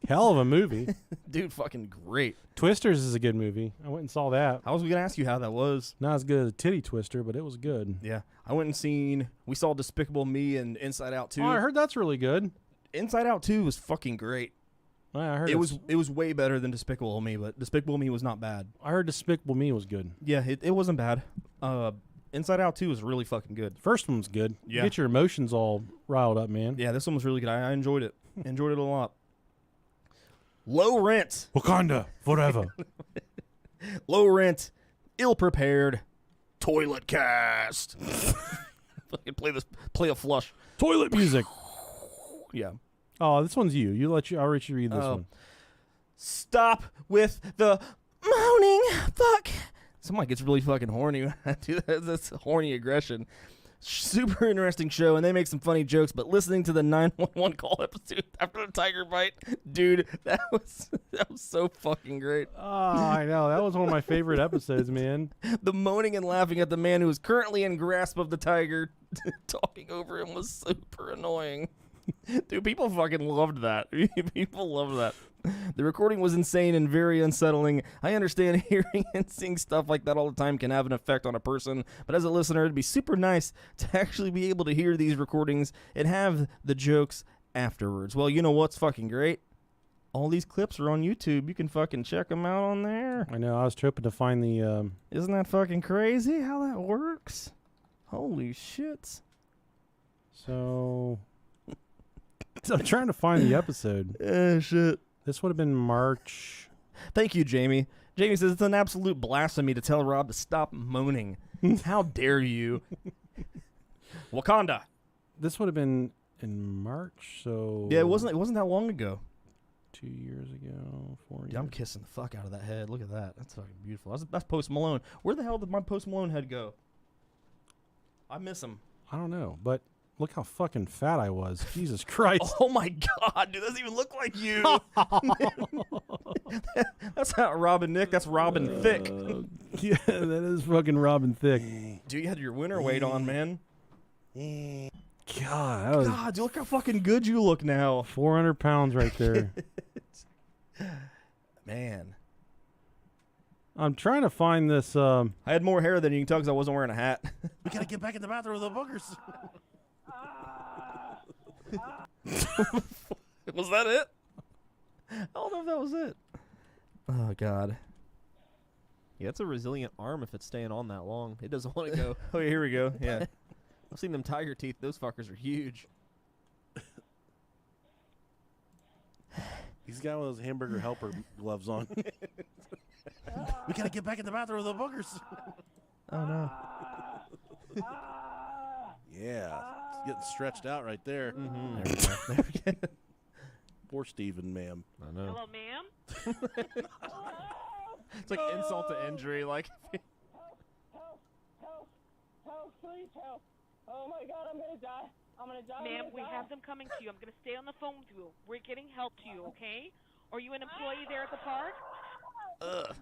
Hell of a movie. Dude, fucking great. Twisters is a good movie. I went and saw that. I was going to ask you how that was. Not as good as Titty Twister, but it was good. Yeah. I went and we saw Despicable Me and Inside Out 2. Oh, I heard that's really good. Inside Out 2 was fucking great. I heard it was way better than Despicable Me, but Despicable Me was not bad. I heard Despicable Me was good. Yeah, it wasn't bad. Inside Out 2 was really fucking good. First one was good. Yeah. Get your emotions all riled up, man. Yeah, this one was really good. I enjoyed it. Enjoyed it a lot. Low rent. Wakanda forever. Low rent. Ill prepared. Toilet cast. Play a flush. Toilet music. Yeah. Oh, this one's you. I'll let you read this one. Stop with the moaning. Fuck. Somebody gets really fucking horny. Dude, that's horny aggression. Super interesting show, and they make some funny jokes, but listening to the 911 call episode after the tiger bite, dude, that was so fucking great. Oh, I know. That was one of my favorite episodes, man. The moaning and laughing at the man who is currently in grasp of the tiger talking over him was super annoying. Dude, people fucking loved that. People loved that. The recording was insane and very unsettling. I understand hearing and seeing stuff like that all the time can have an effect on a person, but as a listener, it'd be super nice to actually be able to hear these recordings and have the jokes afterwards. Well, you know what's fucking great? All these clips are on YouTube. You can fucking check them out on there. I know. I was hoping to find the... Isn't that fucking crazy how that works? Holy shit. So... I'm trying to find the episode. Shit. This would have been March. Thank you, Jamie. Jamie says it's an absolute blasphemy to tell Rob to stop moaning. How dare you? Wakanda. This would have been in March, so Yeah, it wasn't that long ago. 2 years ago, 4 years. Dude, I'm kissing the fuck out of that head. Look at that. That's fucking beautiful. That's Post Malone. Where the hell did my Post Malone head go? I miss him. I don't know, but look how fucking fat I was. Jesus Christ. Oh my god, dude, that doesn't even look like you. That's not Robin Nick. That's Robin Thick. Yeah, that is fucking Robin Thick. Dude, you had your winter weight on, man. God, that was God, dude, look how fucking good you look now. 400 pounds right there. Man. I'm trying to find this. I had more hair than you can tell because I wasn't wearing a hat. We gotta get back in the bathroom with the boogers. Was that it? I don't know if that was it. Oh, God. Yeah, it's a resilient arm if it's staying on that long. It doesn't want to go. Oh, yeah, here we go. Yeah. I've seen them tiger teeth. Those fuckers are huge. He's got one of those hamburger helper gloves on. We gotta get back in the bathroom with the boogers. Oh, no. Yeah, it's getting stretched out right there. There we go. There we go. Poor Stephen, ma'am. I know. Hello, ma'am? It's like insult to injury. Like, Help, please help. Oh my god, I'm gonna die. I'm gonna die. Ma'am, we have them coming to you. I'm going to stay on the phone with you. We're getting help to you, okay? Are you an employee there at the park? ugh.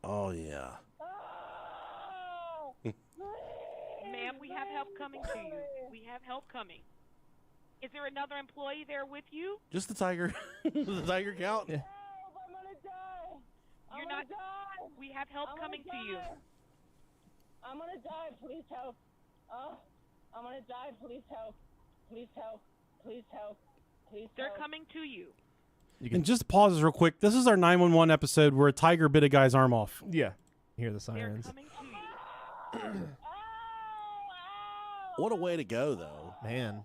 Oh yeah. Ma'am, we have help coming to you. We have help coming. Is there another employee there with you? Just the tiger. The tiger count. Yeah. I'm gonna die. You're I'm not. gonna die. We have help I'm coming to gonna you. die. I'm gonna die. Please help. I'm gonna die. Please help. Please help. Please help. Please They're help. coming to you. And just pauses real quick. This is our 911 episode where a tiger bit a guy's arm off. Yeah. Hear the They're sirens. coming to you. What a way to go, though. Man,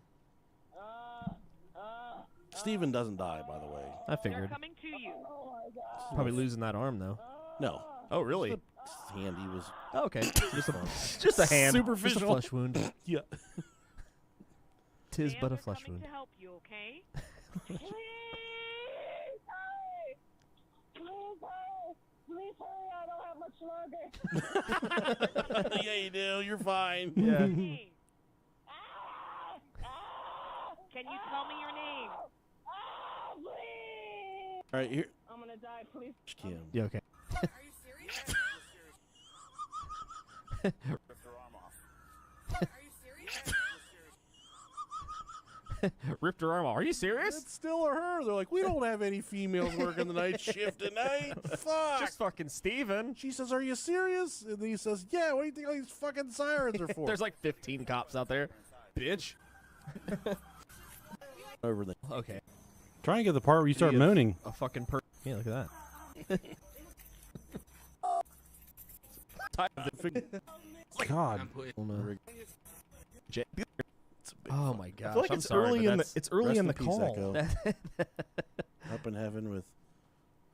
Stephen doesn't die, by the way. I They're figured. coming to you. Probably losing that arm though. No. Oh, really? His hand, he was. Oh, okay. Just a hand. Just a Superficial. flesh wound. Yeah. Tis Ma'am, but a they're flesh coming wound. to help you, okay? Please hurry. Please hurry. Please hurry. I don't have much longer. Yeah, you do. You're fine. Yeah. Name. Can you tell me your name? Please. All right, here. I'm gonna die. Please. Kim. Yeah, okay. Ripped her arm off. Are you serious? It's still her. They're like, we don't have any females working the night shift tonight. Fuck. Just fucking Steven. She says, are you serious? And he says, yeah, what do you think all these fucking sirens are for? There's like 15 cops out there. Bitch. Over the. Okay. Try and get the part where you start moaning. A fucking Yeah, look at that. God. Oh my gosh. I feel like I'm it's sorry, early but in the that's- it's early Rest in the peace, call. Echo. Up in heaven with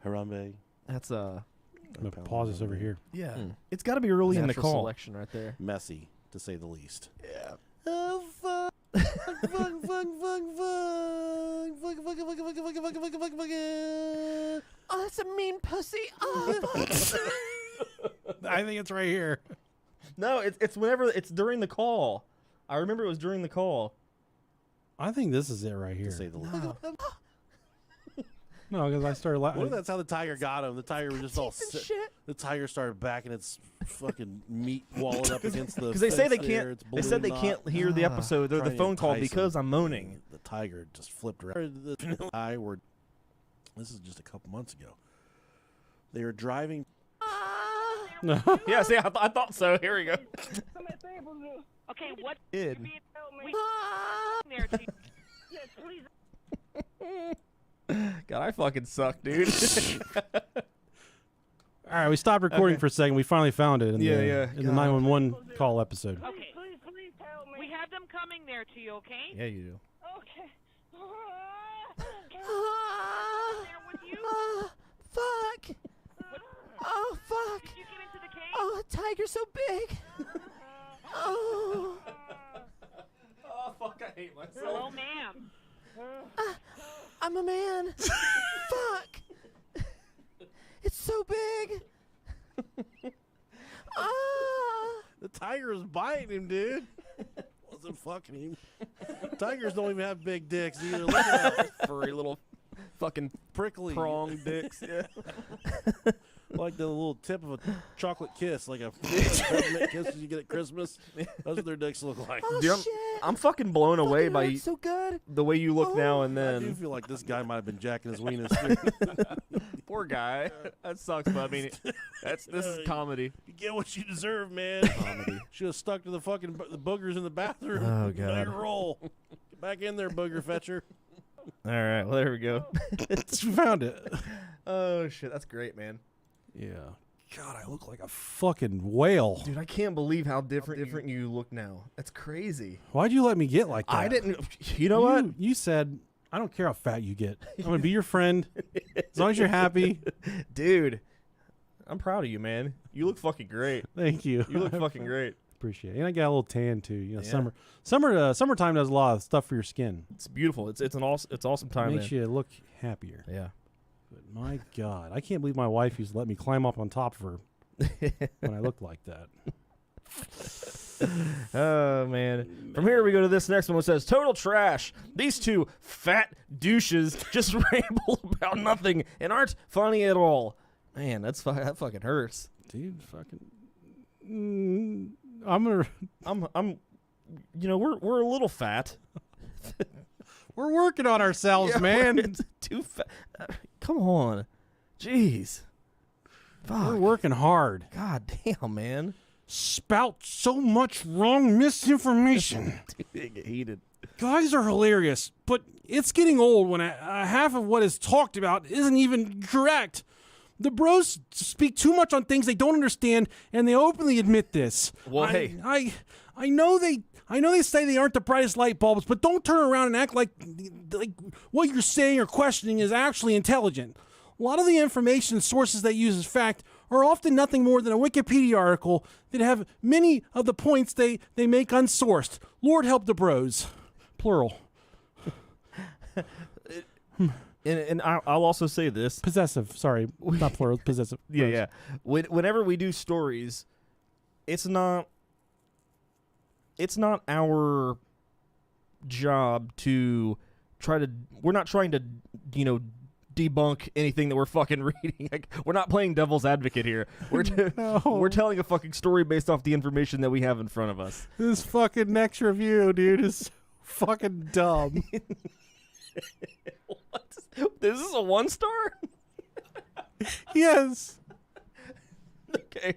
Harambe. That's I'm gonna pause this over here. Yeah. Hmm. It's got to be early in the natural call. selection right there. Messy, to say the least. Yeah. Oh, fuck. Fuck, fuck, fuck, fuck, fuck. Fuck, fuck, fuck, fuck, fuck, fuck, fuck, fuck, fuck. Oh, that's a mean pussy. I think it's right here. No, it's whenever it's during the call. I remember it was during the call. I think this is it right To here. say the least. No, because I started What if laughing. that's how the tiger got him? The tiger was just all sick. The tiger started backing its fucking meat walled up against the. Because they say they fence there. can't. It's They said they ballooned can't up. hear the episode or the Trying to phone call entice because him. I'm moaning. The tiger just flipped around. The eye were. This is just a couple months ago. They were driving. Yeah, see, I thought so. Here we go. Somebody save me. Okay, what? Id. You're being Help me. we there to Yes, please. God, I fucking suck, dude. All right, we stopped recording Okay. for a second. We finally found it in the 911 call episode. Okay. Please help me. We have them coming there to you, okay? Yeah, you do. Okay. There with you? Fuck. Oh, fuck. Did you get into the cage? Oh, a tiger's so big. Oh. Oh, fuck, I hate myself. Hello, ma'am. I'm a man. Fuck. It's so big. Ah. The tiger was biting him, dude. Wasn't fucking him. Tigers don't even have big dicks either. Look at that. Furry little fucking Prickly. prong dicks. Yeah. Like the little tip of a chocolate kiss, like a peppermint kiss you get at Christmas. That's what their dicks look like. Oh, Dude, shit. I'm fucking blown away Fucking by hurts so good. the way you look now and I do then. feel like this guy might have been jacking his weenus. Poor guy. That sucks, but I mean, this is comedy. You get what you deserve, man. Comedy. Should have stuck to the fucking the boogers in the bathroom. Oh, Let God. her roll. Get back in there, booger fetcher. All right, well, there we go. We found it. Oh, shit, that's great, man. Yeah. God, I look like a fucking whale. Dude, I can't believe how different you look now. That's crazy. Why'd you let me get like that? I didn't. You know what? You said, I don't care how fat you get. I'm going to be your friend. As long as you're happy. Dude, I'm proud of you, man. You look fucking great. Thank you. You look fucking great. Appreciate it. And I got a little tan too. You know, Yeah. summertime does a lot of stuff for your skin. It's beautiful. It's awesome time. Makes you look happier. Yeah. But my God, I can't believe my wife used to let me climb up on top of her when I looked like that. Oh, man. From here, we go to this next one, which says, total trash. These two fat douches just ramble about nothing and aren't funny at all. Man, that fucking hurts. Dude, fucking. I'm gonna. I'm, we're a little fat. We're working on ourselves, Yeah, man. It's too fat. Come on. Jeez. Fuck. We're working hard. God damn, man. Spout so much wrong misinformation. Dude, they get heated. Guys are hilarious, but it's getting old when half of what is talked about isn't even correct. The bros speak too much on things they don't understand, and they openly admit this. Well, I know they say they aren't the brightest light bulbs, but don't turn around and act like what you're saying or questioning is actually intelligent. A lot of the information sources they use as fact are often nothing more than a Wikipedia article that have many of the points they make unsourced. Lord help the bros. Plural. And I'll also say this. Possessive. Sorry, not plural. Possessive. Yeah, Bros. yeah. Whenever we do stories, it's not our job to try to. We're not trying to, debunk anything that we're fucking reading. Like, we're not playing devil's advocate here. We're we're telling a fucking story based off the information that we have in front of us. This fucking next review, dude, is so fucking dumb. What? Is this a 1-star? Yes. Okay.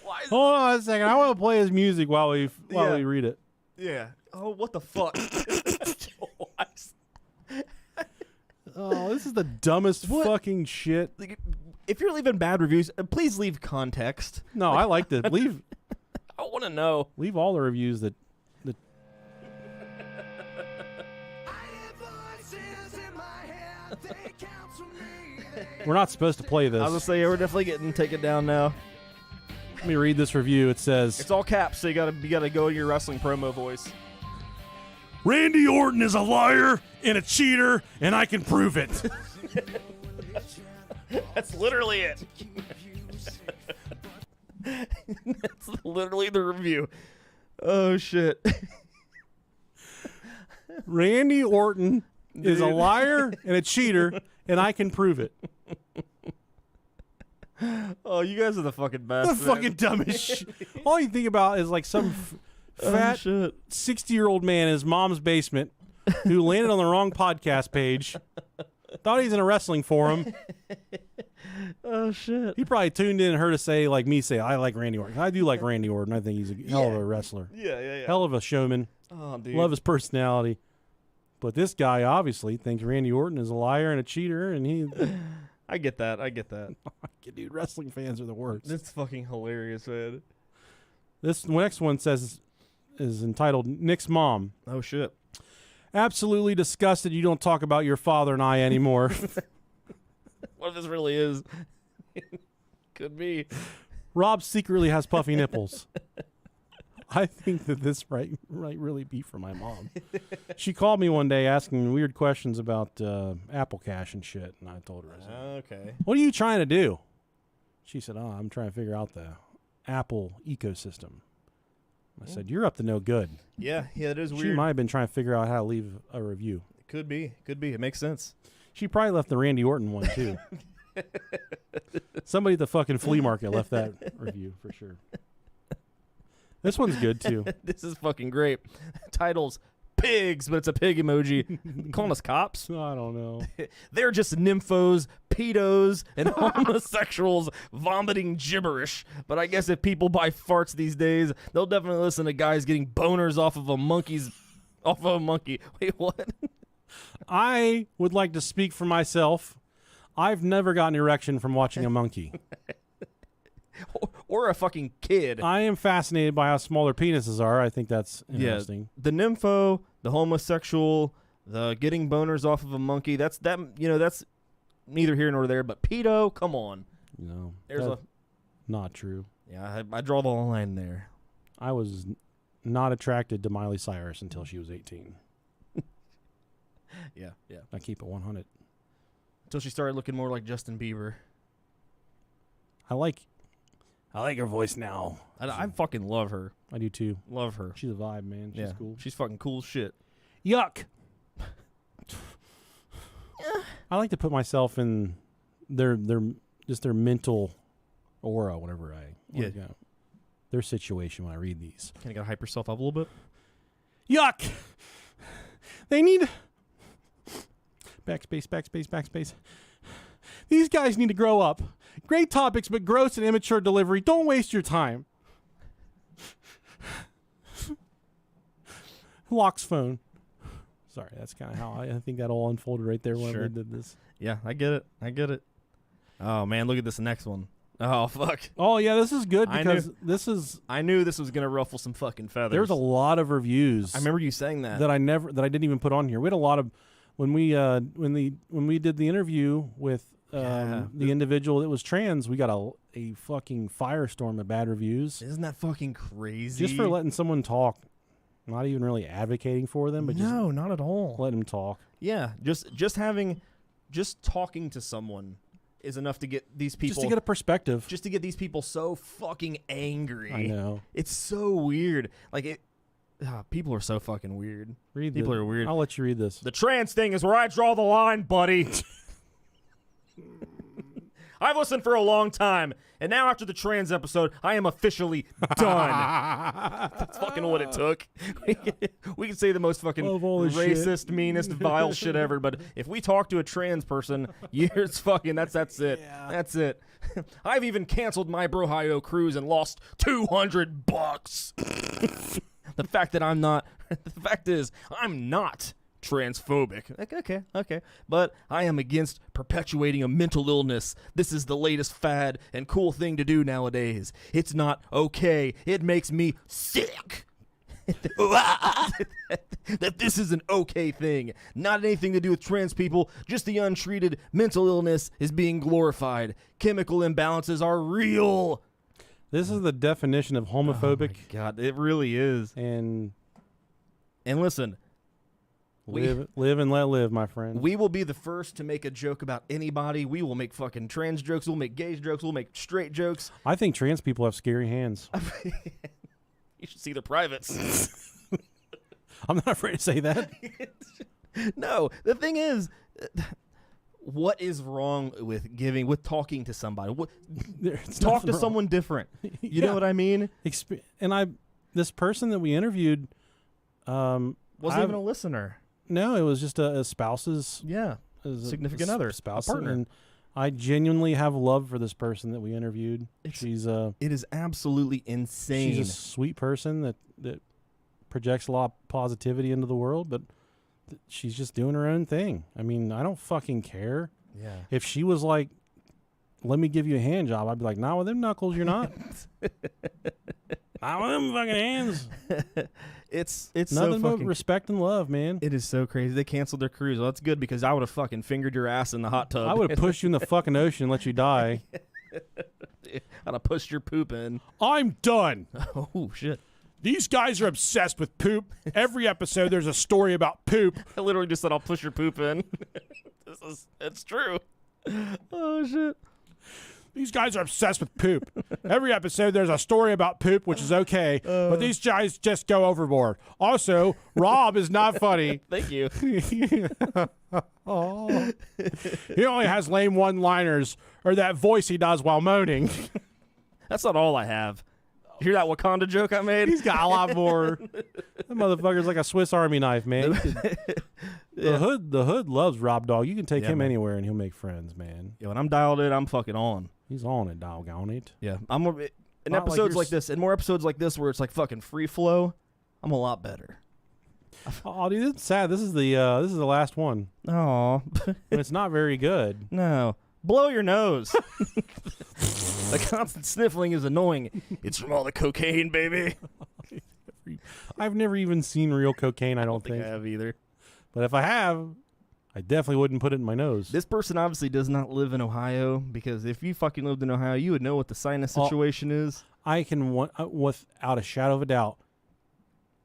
Why is Hold on a second. I want to play his music while we Yeah. read it. Yeah. Oh, what the fuck? Why is- Oh, this is the dumbest What? fucking shit. Like, if you're leaving bad reviews, please leave context. No, I like to leave I want to know. all the reviews that we're not supposed to play this. I was gonna say, we're definitely getting taken down now. Let me read this review. It says, It's all caps, so you gotta go in your wrestling promo voice. Randy Orton is a liar and a cheater, and I can prove it. That's literally it. That's literally the review. Oh shit. Randy Orton is a liar and a cheater, and I can prove it. Oh, you guys are the fucking best. The man. fucking dumbest shit. All you think about is like some fat shit. 60-year-old man in his mom's basement who landed on the wrong podcast page, thought he's in a wrestling forum. Oh shit. He probably tuned in and heard us say, like me say, I like Randy Orton. I do like Randy Orton. I think he's a hell of a wrestler. Yeah. Hell of a showman. Oh, dude. Love his personality. But this guy obviously thinks Randy Orton is a liar and a cheater, and he I get that. I get that. Dude, wrestling fans are the worst. That's fucking hilarious, man. This next one is entitled Nick's Mom. Oh, shit. Absolutely disgusted you don't talk about your father and I anymore. What if this really is? Could be. Rob secretly has puffy nipples. I think that this might really be for my mom. She called me one day asking weird questions about Apple Cash and shit, and I told her, I said, Okay. what are you trying to do? She said, I'm trying to figure out the Apple ecosystem. I said, you're up to no good. Yeah, it is weird. She might have been trying to figure out how to leave a review. Could be. It makes sense. She probably left the Randy Orton one, too. Somebody at the fucking flea market left that review, for sure. This one's good, too. This is fucking great. Title's pigs, but it's a pig emoji. Calling us cops? I don't know. They're just nymphos, pedos, and homosexuals vomiting gibberish. But I guess if people buy farts these days, they'll definitely listen to guys getting boners off of a monkey. Wait, what? I would like to speak for myself. I've never gotten an erection from watching a monkey. Or a fucking kid. I am fascinated by how small their penises are. I think that's interesting. Yeah, the nympho, the homosexual, the getting boners off of a monkey. That's neither here nor there. But pedo, come on. No, There's not true. Yeah, I draw the line there. I was not attracted to Miley Cyrus until she was 18. Yeah. I keep it 100. Until she started looking more like Justin Bieber. I like her voice now. I fucking love her. I do too. Love her. She's a vibe, man. She's cool. She's fucking cool as shit. Yuck. I like to put myself in their mental aura, whatever their situation when I read these. Kind of got to hype yourself up a little bit. Yuck. They need backspace. These guys need to grow up. Great topics, but gross and immature delivery. Don't waste your time. Locke's phone. Sorry, that's kind of how I think that all unfolded right there when I did this. Yeah, I get it. Oh, man, look at this next one. Oh, fuck. Oh, yeah, this is good because I knew this was going to ruffle some fucking feathers. There's a lot of reviews. I remember you saying that. That I didn't even put on here. We had a lot of when we did the interview with the individual that was trans, we got a fucking firestorm of bad reviews. Isn't that fucking crazy? Just for letting someone talk, not even really advocating for them, but no, not at all. Let them talk. Yeah, just talking to someone is enough to get these people just to get a perspective. Just to get these people so fucking angry. I know. It's so weird. Like people are so fucking weird. People are weird. I'll let you read this. The trans thing is where I draw the line, buddy. I've listened for a long time, and now after the trans episode, I am officially done. That's fucking what it took. We can say the most fucking racist, meanest, vile shit ever, but if we talk to a trans person, it's fucking that's it. Yeah. That's it. I've even canceled my Brohio cruise and lost $200. The fact is, I'm not transphobic. Okay. But I am against perpetuating a mental illness. This is the latest fad and cool thing to do nowadays. It's not okay. It makes me sick. That this is an okay thing. Not anything to do with trans people. Just the untreated mental illness is being glorified. Chemical imbalances are real. This is the definition of homophobic. Oh my God, it really is. And listen. Live and let live, my friend. We will be the first to make a joke about anybody. We will make fucking trans jokes. We'll make gay jokes. We'll make straight jokes. I think trans people have scary hands. You should see their privates. I'm not afraid to say that. No, the thing is, what is wrong with talking to somebody? Talk to someone different. You know what I mean? This person that we interviewed wasn't even a listener. No, it was just a spouse's significant other, spouse, a partner. And I genuinely have love for this person that we interviewed. It is absolutely insane. She's a sweet person that projects a lot of positivity into the world, but she's just doing her own thing. I mean, I don't fucking care. Yeah. If she was like let me give you a hand job, I'd be like, not with them knuckles, you're not. Not with them fucking hands. It's Nothing so but fucking respect and love, man. It is so crazy. They canceled their cruise. Well, that's good because I would have fucking fingered your ass in the hot tub. I would have pushed you in the fucking ocean and let you die. I'd have pushed your poop in. I'm done. Oh, shit. These guys are obsessed with poop. Every episode, there's a story about poop. I literally just said, I'll push your poop in. It's true. Oh, shit. These guys are obsessed with poop. Every episode, there's a story about poop, which is okay, but these guys just go overboard. Also, Rob is not funny. Thank you. Oh. He only has lame one-liners, or that voice he does while moaning. That's not all I have. You hear that Wakanda joke I made? He's got a lot more. That motherfucker's like a Swiss Army knife, man. The hood loves Rob Dog. You can take him anywhere and he'll make friends, man. Yeah, when I'm dialed in, I'm fucking on. He's on it, dog on it. Yeah, I'm in Not like episodes you're like this, and more episodes like this where it's like fucking free flow. I'm a lot better. Oh, dude, it's sad. This is the last one, Oh, and it's not very good. no. Blow your nose. The constant sniffling is annoying. It's from all the cocaine, baby. I've never even seen real cocaine. I don't think. I have either. But if I have, I definitely wouldn't put it in my nose. This person obviously does not live in Ohio, because if you fucking lived in Ohio, you would know what the sinus situation is. I can, without a shadow of a doubt,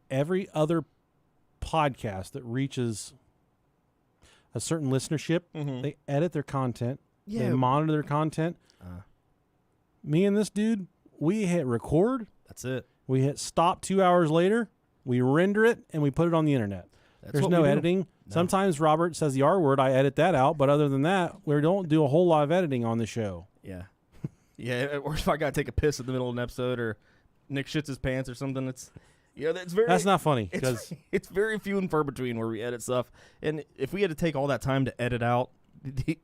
every other podcast that reaches a certain listenership, they edit their content, they monitor their content. Me and this dude, we hit record. That's it. We hit stop 2 hours later. We render it, and we put it on the internet. There's no editing. No. Sometimes Robert says the R word. I edit that out. But other than that, we don't do a whole lot of editing on the show. Yeah. Yeah, or if I got to take a piss in the middle of an episode, or Nick shits his pants or something, that's not funny. It's very few and far between where we edit stuff. And if we had to take all that time to edit out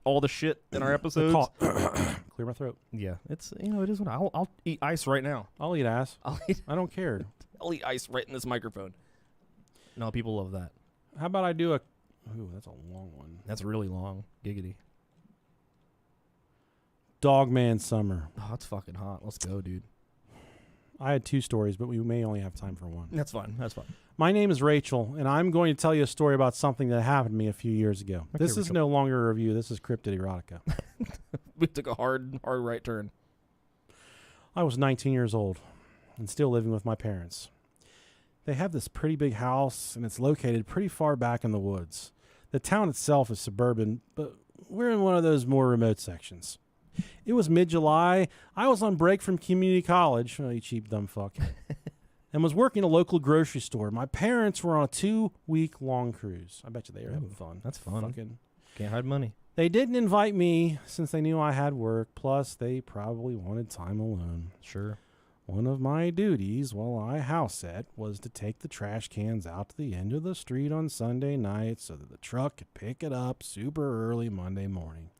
all the shit in our episodes. Clear my throat. Yeah, it is what I'll eat ice right now. I'll eat ass. I don't care. I'll eat ice right in this microphone. No, people love that. How about I do a... Ooh, that's a long one. That's really long. Giggity. Dogman Summer. Oh, that's fucking hot. Let's go, dude. I had two stories, but we may only have time for one. That's fine. That's fine. My name is Rachel, and I'm going to tell you a story about something that happened to me a few years ago. Okay, this is Rachel. no longer a review. This is Cryptid Erotica. We took a hard right turn. I was 19 years old and still living with my parents. They have this pretty big house, and it's located pretty far back in the woods. The town itself is suburban, but we're in one of those more remote sections. It was mid-July. I was on break from community college, you cheap dumb fuck, and was working at a local grocery store. My parents were on a 2-week-long cruise. I bet you they were having fun. That's fun. Fucking. Can't hide money. They didn't invite me since they knew I had work, plus they probably wanted time alone. Sure. One of my duties while I house sat was to take the trash cans out to the end of the street on Sunday night so that the truck could pick it up super early Monday morning.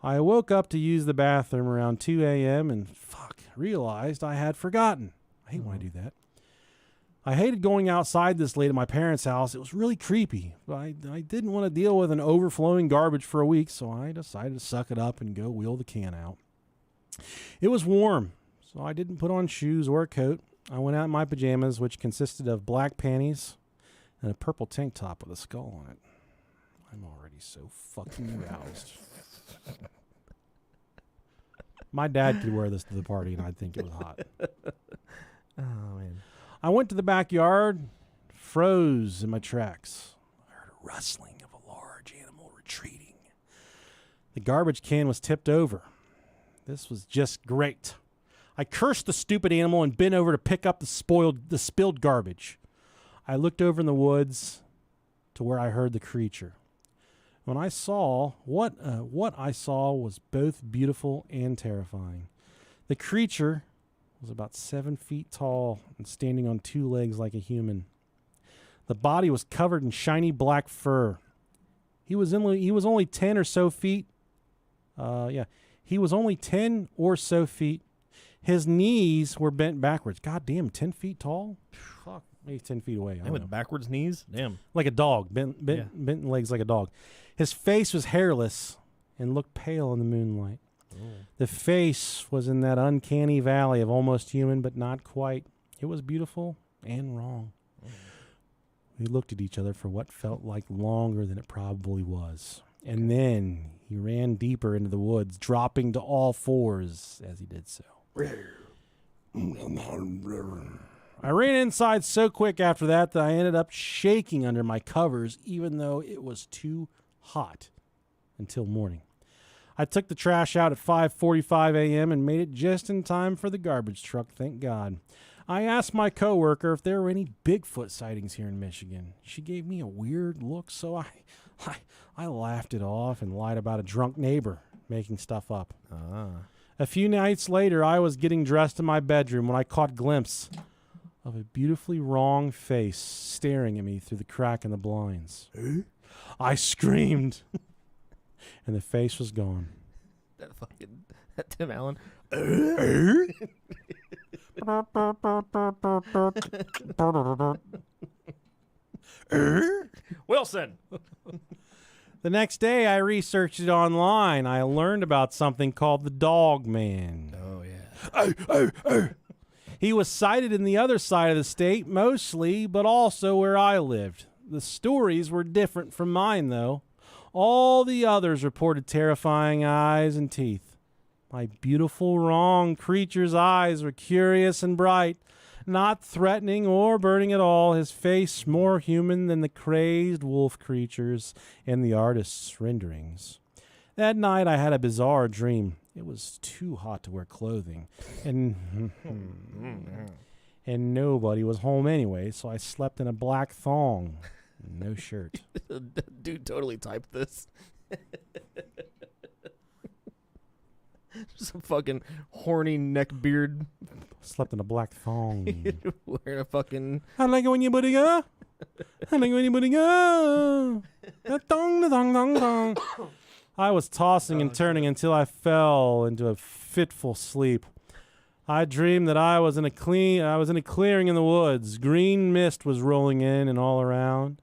I woke up to use the bathroom around 2 a.m. and realized I had forgotten. I hate when I do that. I hated going outside this late at my parents' house. It was really creepy. I didn't want to deal with an overflowing garbage for a week, so I decided to suck it up and go wheel the can out. It was warm, so I didn't put on shoes or a coat. I went out in my pajamas, which consisted of black panties and a purple tank top with a skull on it. I'm already so fucking aroused. My dad could wear this to the party, and I'd think it was hot. Oh, man. I went to the backyard, froze in my tracks. I heard a rustling of a large animal retreating. The garbage can was tipped over. This was just great. I cursed the stupid animal and bent over to pick up the spilled garbage. I looked over in the woods to where I heard the creature. When I saw what I saw was both beautiful and terrifying. The creature was about 7 feet tall and standing on 2 legs like a human. The body was covered in shiny black fur. He was only 10 or so feet. He was only 10 or so feet. His knees were bent backwards. God damn, 10 feet tall? Fuck, maybe 10 feet away. And with backwards knees? Damn. Like a dog, bent legs like a dog. His face was hairless and looked pale in the moonlight. The face was in that uncanny valley of almost human, but not quite. It was beautiful and wrong. We looked at each other for what felt like longer than it probably was. And then he ran deeper into the woods, dropping to all fours as he did so. I ran inside so quick after that I ended up shaking under my covers, even though it was too hot until morning. I took the trash out at 5:45 a.m. and made it just in time for the garbage truck, thank God. I asked my coworker if there were any Bigfoot sightings here in Michigan. She gave me a weird look, so I laughed it off and lied about a drunk neighbor making stuff up. A few nights later, I was getting dressed in my bedroom when I caught a glimpse of a beautifully wrong face staring at me through the crack in the blinds. I screamed, and the face was gone. That Tim Allen. Wilson. The next day, I researched it online. I learned about something called the Dog Man. Oh, yeah. He was sighted in the other side of the state, mostly, but also where I lived. The stories were different from mine, though. All the others reported terrifying eyes and teeth. My beautiful, wrong creature's eyes were curious and bright, not threatening or burning at all, his face more human than the crazed wolf creatures in the artist's renderings. That night I had a bizarre dream. It was too hot to wear clothing, and nobody was home anyway, so I slept in a black thong, no shirt. Dude totally typed this. Just a fucking horny neck beard. Slept in a black thong. Wearing a fucking... I like it when you booty go. I like it when you booty go. The thong, the thong, thong, thong. I was tossing and turning until I fell into a fitful sleep. I dreamed that I was in a clearing in the woods. Green mist was rolling in and all around,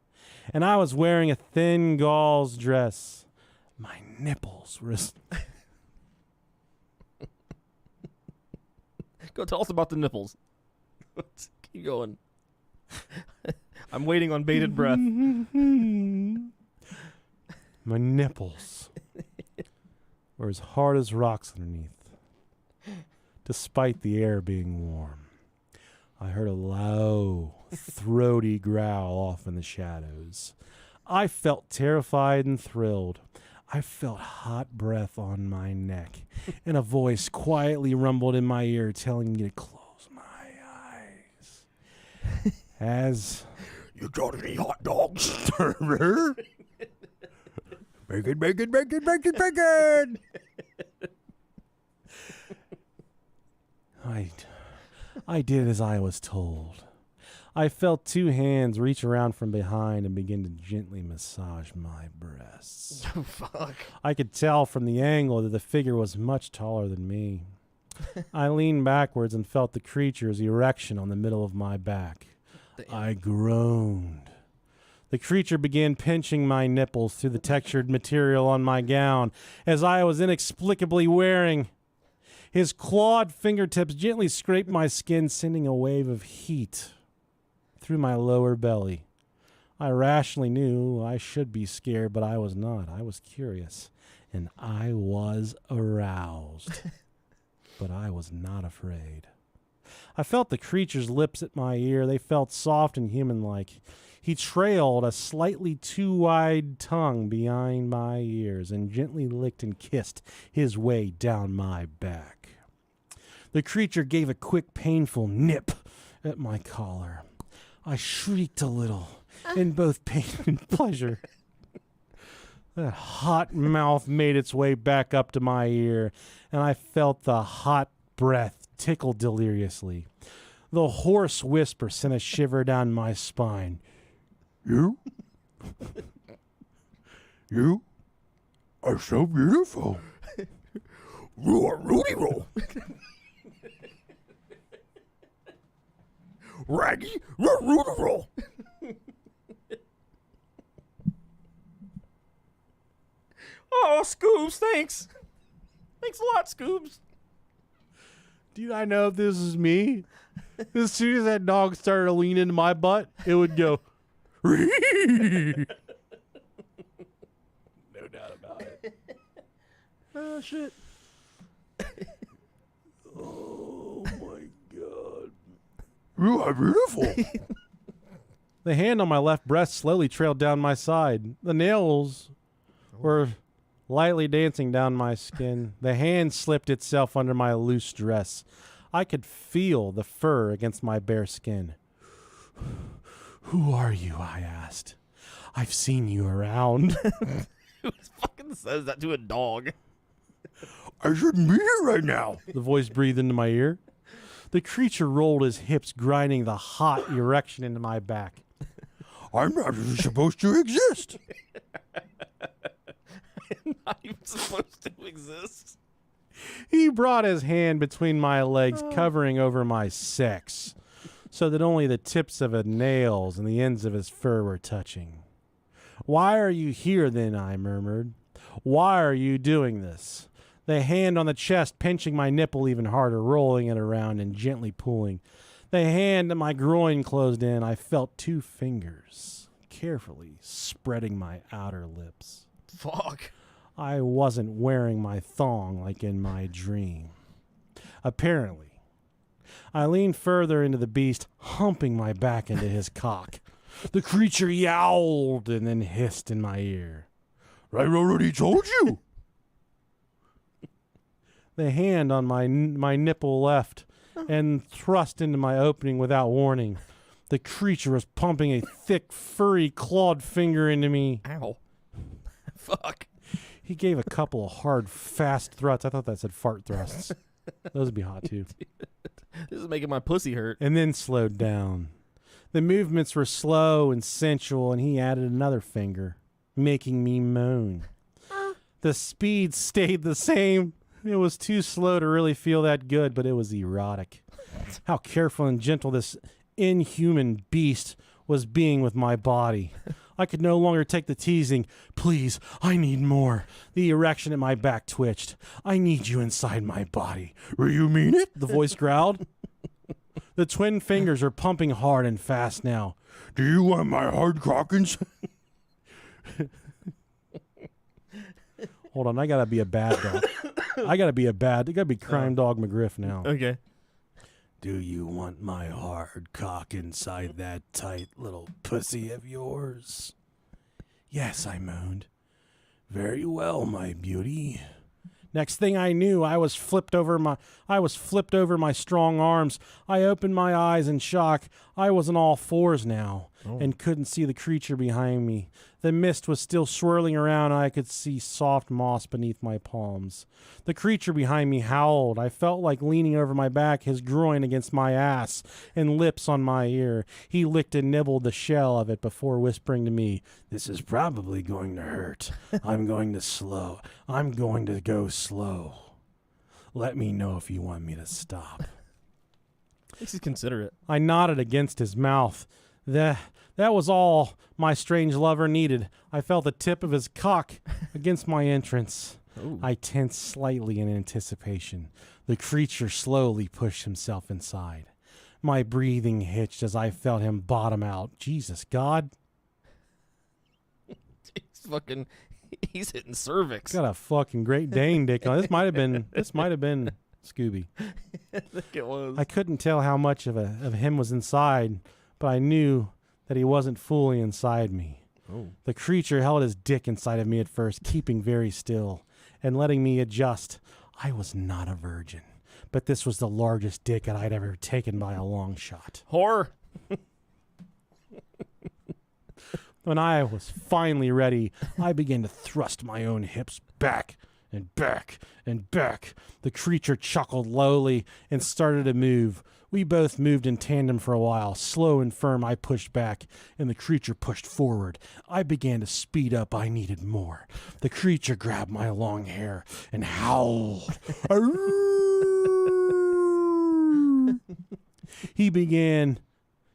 and I was wearing a thin gauze dress. My nipples were... Go tell us about the nipples. Keep going. I'm waiting on bated breath. My nipples were as hard as rocks underneath, despite the air being warm. I heard a low, throaty growl off in the shadows. I felt terrified and thrilled. I felt hot breath on my neck, and a voice quietly rumbled in my ear telling me to close my eyes. As... You got any hot dogs? Bacon, bacon, bacon, bacon, bacon! I did as I was told. I felt two hands reach around from behind and begin to gently massage my breasts. Oh, fuck. I could tell from the angle that the figure was much taller than me. I leaned backwards and felt the creature's erection on the middle of my back. Damn. I groaned. The creature began pinching my nipples through the textured material on my gown as I was inexplicably wearing. His clawed fingertips gently scraped my skin, sending a wave of heat through my lower belly. I rationally knew I should be scared, but I was not. I was curious, and I was aroused. But I was not afraid. I felt the creature's lips at my ear. They felt soft and human-like. He trailed a slightly too wide tongue behind my ears and gently licked and kissed his way down my back. The creature gave a quick, painful nip at my collar. I shrieked a little in both pain and pleasure. That hot mouth made its way back up to my ear, and I felt the hot breath tickle deliriously. The hoarse whisper sent a shiver down my spine. You are so beautiful. You are Rudy Roll. Raggy, you're Rudy Roll. Oh, Scoobs, thanks. Thanks a lot, Scoobs. Dude, I know if this is me. As soon as that dog started leaning into my butt, it would go. No doubt about it. Oh, shit. Oh my God. You are beautiful. The hand on my left breast slowly trailed down my side. The nails were lightly dancing down my skin. The hand slipped itself under my loose dress. I could feel the fur against my bare skin. Who are you? I asked. I've seen you around. Who fucking says that to a dog? I shouldn't be here right now. The voice breathed into my ear. The creature rolled his hips, grinding the hot erection into my back. I'm not even supposed to exist. I'm not even supposed to exist. He brought his hand between my legs, covering over my sex, so that only the tips of his nails and the ends of his fur were touching. Why are you here, then? I murmured. Why are you doing this? The hand on the chest pinching my nipple even harder, rolling it around and gently pulling. The hand at my groin closed in. I felt 2 fingers carefully spreading my outer lips. Fuck. I wasn't wearing my thong like in my dream. Apparently. I leaned further into the beast, humping my back into his cock. The creature yowled and then hissed in my ear. I already told you. The hand on my nipple left and thrust into my opening without warning. The creature was pumping a thick, furry, clawed finger into me. Ow. Fuck. He gave a couple of hard, fast thrusts. I thought that said fart thrusts. Those would be hot, too. This is making my pussy hurt. And then slowed down. The movements were slow and sensual, and he added another finger, making me moan. The speed stayed the same. It was too slow to really feel that good, but it was erotic. How careful and gentle this inhuman beast was being with my body. I could no longer take the teasing. Please, I need more. The erection at my back twitched. I need you inside my body. You mean it? The voice growled. The twin fingers are pumping hard and fast now. Do you want my hard cock inside? Hold on, I gotta be a bad dog. I gotta be crime dog McGriff now. Okay. Do you want my hard cock inside that tight little pussy of yours? Yes, I moaned. Very well, my beauty. Next thing I knew, I was flipped over my strong arms. I opened my eyes in shock. I was on all fours now and couldn't see the creature behind me. The mist was still swirling around, and I could see soft moss beneath my palms. The creature behind me howled. I felt like leaning over my back, his groin against my ass and lips on my ear. He licked and nibbled the shell of it before whispering to me, "This is probably going to hurt. I'm going to go slow. Let me know if you want me to stop." Makes you considerate. I nodded against his mouth. That was all my strange lover needed. I felt the tip of his cock against my entrance. Ooh. I tensed slightly in anticipation. The creature slowly pushed himself inside. My breathing hitched as I felt him bottom out. Jesus, God. He's hitting cervix. Got a fucking Great Dane dick on. This might have been Scooby. I think it was. I couldn't tell how much of him was inside, but I knew that he wasn't fully inside me. Oh. The creature held his dick inside of me at first, keeping very still and letting me adjust. I was not a virgin, but this was the largest dick that I'd ever taken by a long shot. Horror. When I was finally ready, I began to thrust my own hips back and back and back. The creature chuckled lowly and started to move. We both moved in tandem for a while. Slow and firm, I pushed back, and the creature pushed forward. I began to speed up. I needed more. The creature grabbed my long hair and howled. He began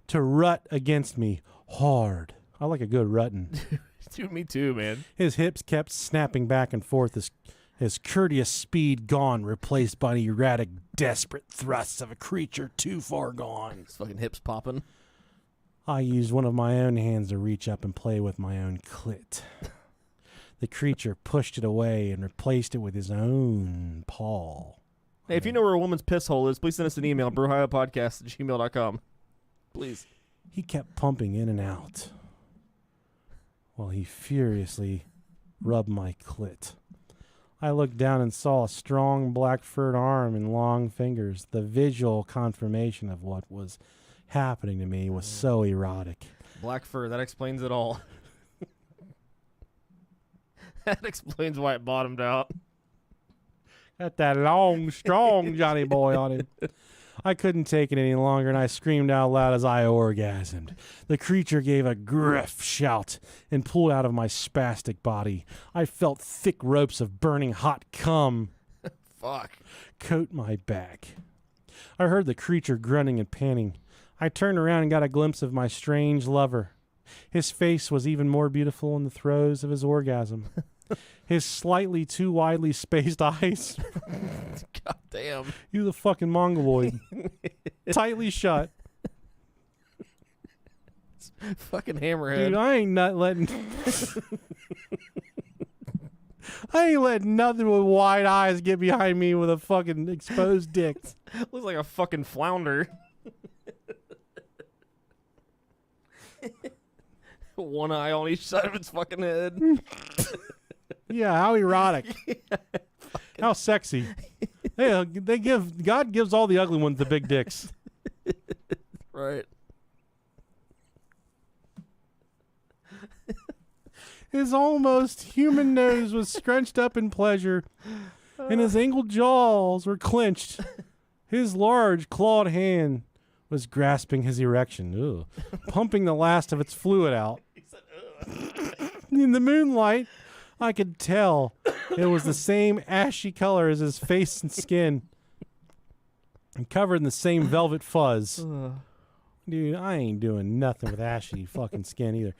to rut against me hard. I like a good rutting. Dude, me too, man. His hips kept snapping back and forth his courteous speed gone, replaced by the erratic, desperate thrusts of a creature too far gone. His fucking hips popping. I used one of my own hands to reach up and play with my own clit. The creature pushed it away and replaced it with his own paw. Hey, if you know where a woman's piss hole is, please send us an email, brohiopodcast@gmail.com. Please. He kept pumping in and out while he furiously rubbed my clit. I looked down and saw a strong black furred arm and long fingers. The visual confirmation of what was happening to me was so erotic. Black fur, that explains it all. That explains why it bottomed out. Got that long, strong Johnny boy on him. I couldn't take it any longer, and I screamed out loud as I orgasmed. The creature gave a gruff shout and pulled out of my spastic body. I felt thick ropes of burning hot cum Fuck. coat my back. I heard the creature grunting and panting. I turned around and got a glimpse of my strange lover. His face was even more beautiful in the throes of his orgasm. His slightly too widely spaced eyes. God damn. You the fucking mongoloid. Tightly shut. Fucking hammerhead. Dude, I ain't not letting... I ain't letting nothing with wide eyes get behind me with a fucking exposed dick. Looks like a fucking flounder. One eye on each side of its fucking head. Yeah, how erotic. How sexy. Hey, God gives all the ugly ones the big dicks. Right. His almost human nose was scrunched up in pleasure, and his angled jaws were clenched. His large clawed hand was grasping his erection, pumping the last of its fluid out. In the moonlight, I could tell it was the same ashy color as his face and skin, and covered in the same velvet fuzz. Dude, I ain't doing nothing with ashy fucking skin either.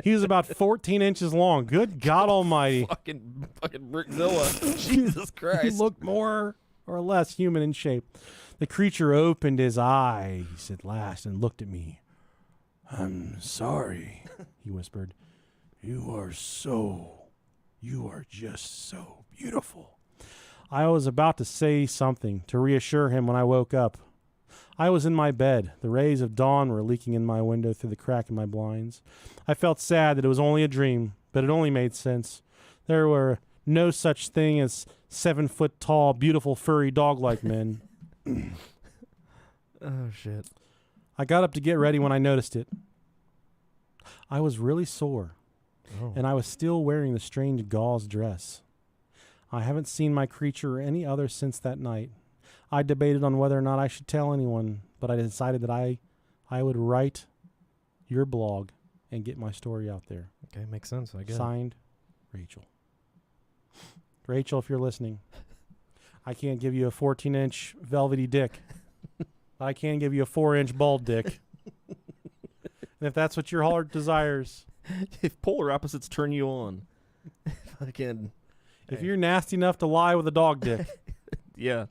He was about 14 inches long. Good God Almighty. Fucking Brickzilla. Jesus Christ. He looked more or less human in shape. The creature opened his eyes at last and looked at me. "I'm sorry," he whispered. You are just so beautiful." I was about to say something to reassure him when I woke up. I was in my bed. The rays of dawn were leaking in my window through the crack in my blinds. I felt sad that it was only a dream, but it only made sense. There were no such thing as 7-foot-tall, beautiful, furry, dog-like men. Oh, shit. I got up to get ready when I noticed it. I was really sore, and I was still wearing the strange gauze dress. I haven't seen my creature or any other since that night. I debated on whether or not I should tell anyone, but I decided that I would write your blog and get my story out there. Okay, makes sense, I guess. Signed, Rachel. Rachel, if you're listening, I can't give you a 14-inch velvety dick. I can give you a 4-inch bald dick. And if that's what your heart desires. If polar opposites turn you on. Fucking. If you're nasty enough to lie with a dog dick. Yeah.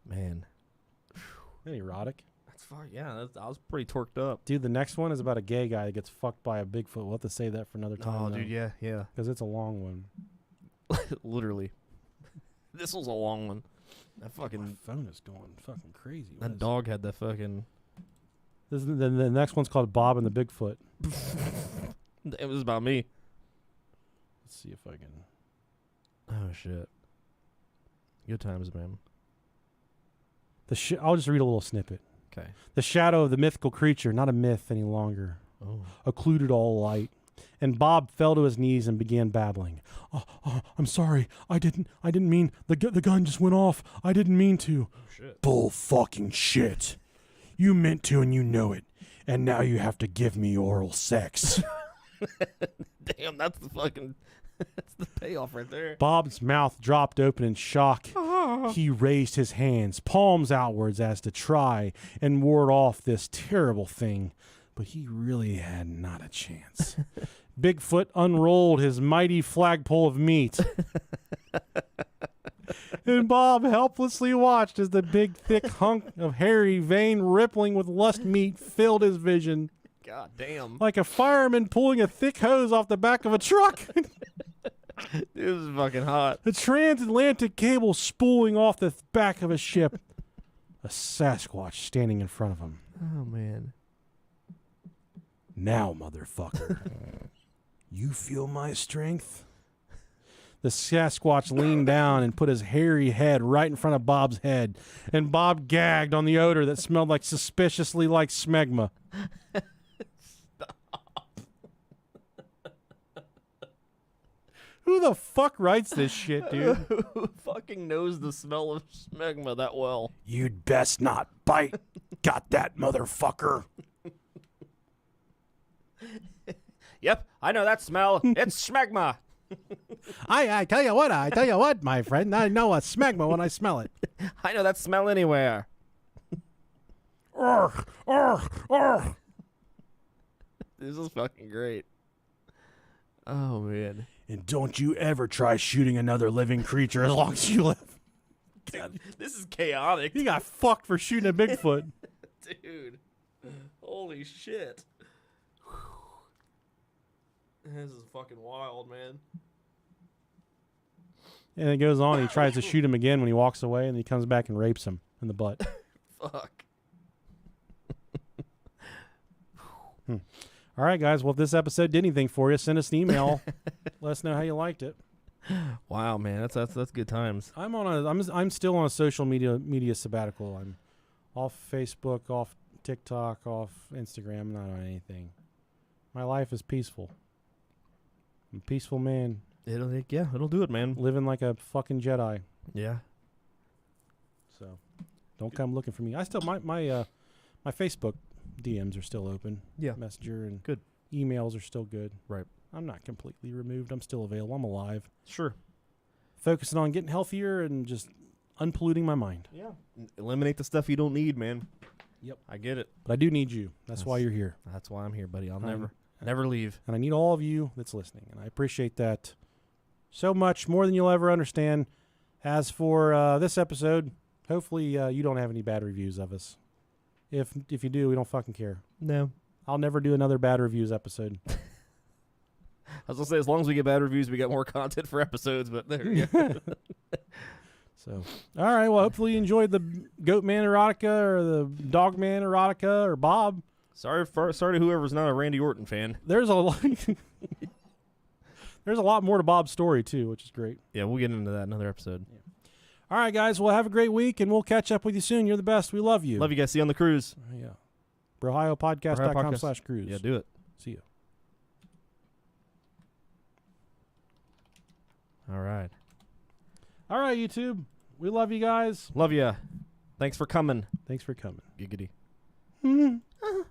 Man. Erotic. That's far. Yeah, I was pretty torqued up. Dude, the next one is about a gay guy that gets fucked by a Bigfoot. We'll have to save that for another time. Oh, dude, yeah. Because it's a long one. Literally. This was a long one. That fucking. My phone is going fucking crazy. That dog had the fucking. This is the next one's called Bob and the Bigfoot. It was about me. Let's see if I can. Oh, shit. Good times, man. I'll just read a little snippet. Okay. The shadow of the mythical creature, not a myth any longer, occluded all light. And Bob fell to his knees and began babbling. I'm sorry. I didn't mean. The gun just went off. I didn't mean to. Oh, shit. Bull fucking shit. You meant to and you know it. And now you have to give me oral sex. Damn, that's the fucking. That's the payoff right there. Bob's mouth dropped open in shock. He raised his hands, palms outwards, as to try and ward off this terrible thing. But he really had not a chance. Bigfoot unrolled his mighty flagpole of meat And Bob helplessly watched as the big, thick hunk of hairy vein rippling with lust meat filled his vision. God damn. Like a fireman pulling a thick hose off the back of a truck. This is fucking hot. A transatlantic cable spooling off the back of a ship. A Sasquatch standing in front of him. Oh, man. Now, motherfucker. You feel my strength? The Sasquatch leaned down and put his hairy head right in front of Bob's head, and Bob gagged on the odor that smelled like suspiciously like smegma. Who the fuck writes this shit, dude? Who fucking knows the smell of smegma that well? You'd best not bite. Got that, motherfucker? Yep, I know that smell. It's smegma. I tell you what, my friend. I know a smegma when I smell it. I know that smell anywhere. Urgh, urgh, urgh. This is fucking great. Oh, man. And don't you ever try shooting another living creature as long as you live. Dude, this is chaotic. He got fucked for shooting a Bigfoot. Dude. Holy shit. This is fucking wild, man. And it goes on. He tries to shoot him again when he walks away, and he comes back and rapes him in the butt. Fuck. All right, guys. Well, if this episode did anything for you, send us an email. Let us know how you liked it. Wow, man. That's good times. I'm still on a social media sabbatical. I'm off Facebook, off TikTok, off Instagram. Not on anything. My life is peaceful. I'm a peaceful man. It'll do it, man. Living like a fucking Jedi. Yeah. So, don't come looking for me. I still my Facebook DMs are still open. Yeah. Messenger and Good. Emails are still good. Right. I'm not completely removed. I'm still available. I'm alive. Sure. Focusing on getting healthier and just unpolluting my mind. Yeah. Eliminate the stuff you don't need, man. Yep. I get it. But I do need you. That's why you're here. That's why I'm here, buddy. I'll I'm- never leave. And I need all of you that's listening. And I appreciate that so much, more than you'll ever understand. As for this episode, hopefully you don't have any bad reviews of us. If you do, we don't fucking care. No. I'll never do another bad reviews episode. I was gonna say, as long as we get bad reviews, we got more content for episodes. But there you go. So, all right. Well, hopefully you enjoyed the Goat Man Erotica or the Dog Man Erotica or Bob. Sorry to whoever's not a Randy Orton fan. There's a lot. There's a lot more to Bob's story too, which is great. Yeah, we'll get into that in another episode. Yeah. All right, guys. Well, have a great week, and we'll catch up with you soon. You're the best. We love you. Love you guys. See you on the cruise. Yeah. BrohioPodcast.com/cruise. Yeah, do it. See you. All right. All right, YouTube. We love you guys. Love ya. Thanks for coming. Thanks for coming. Giggity. Mm-hmm.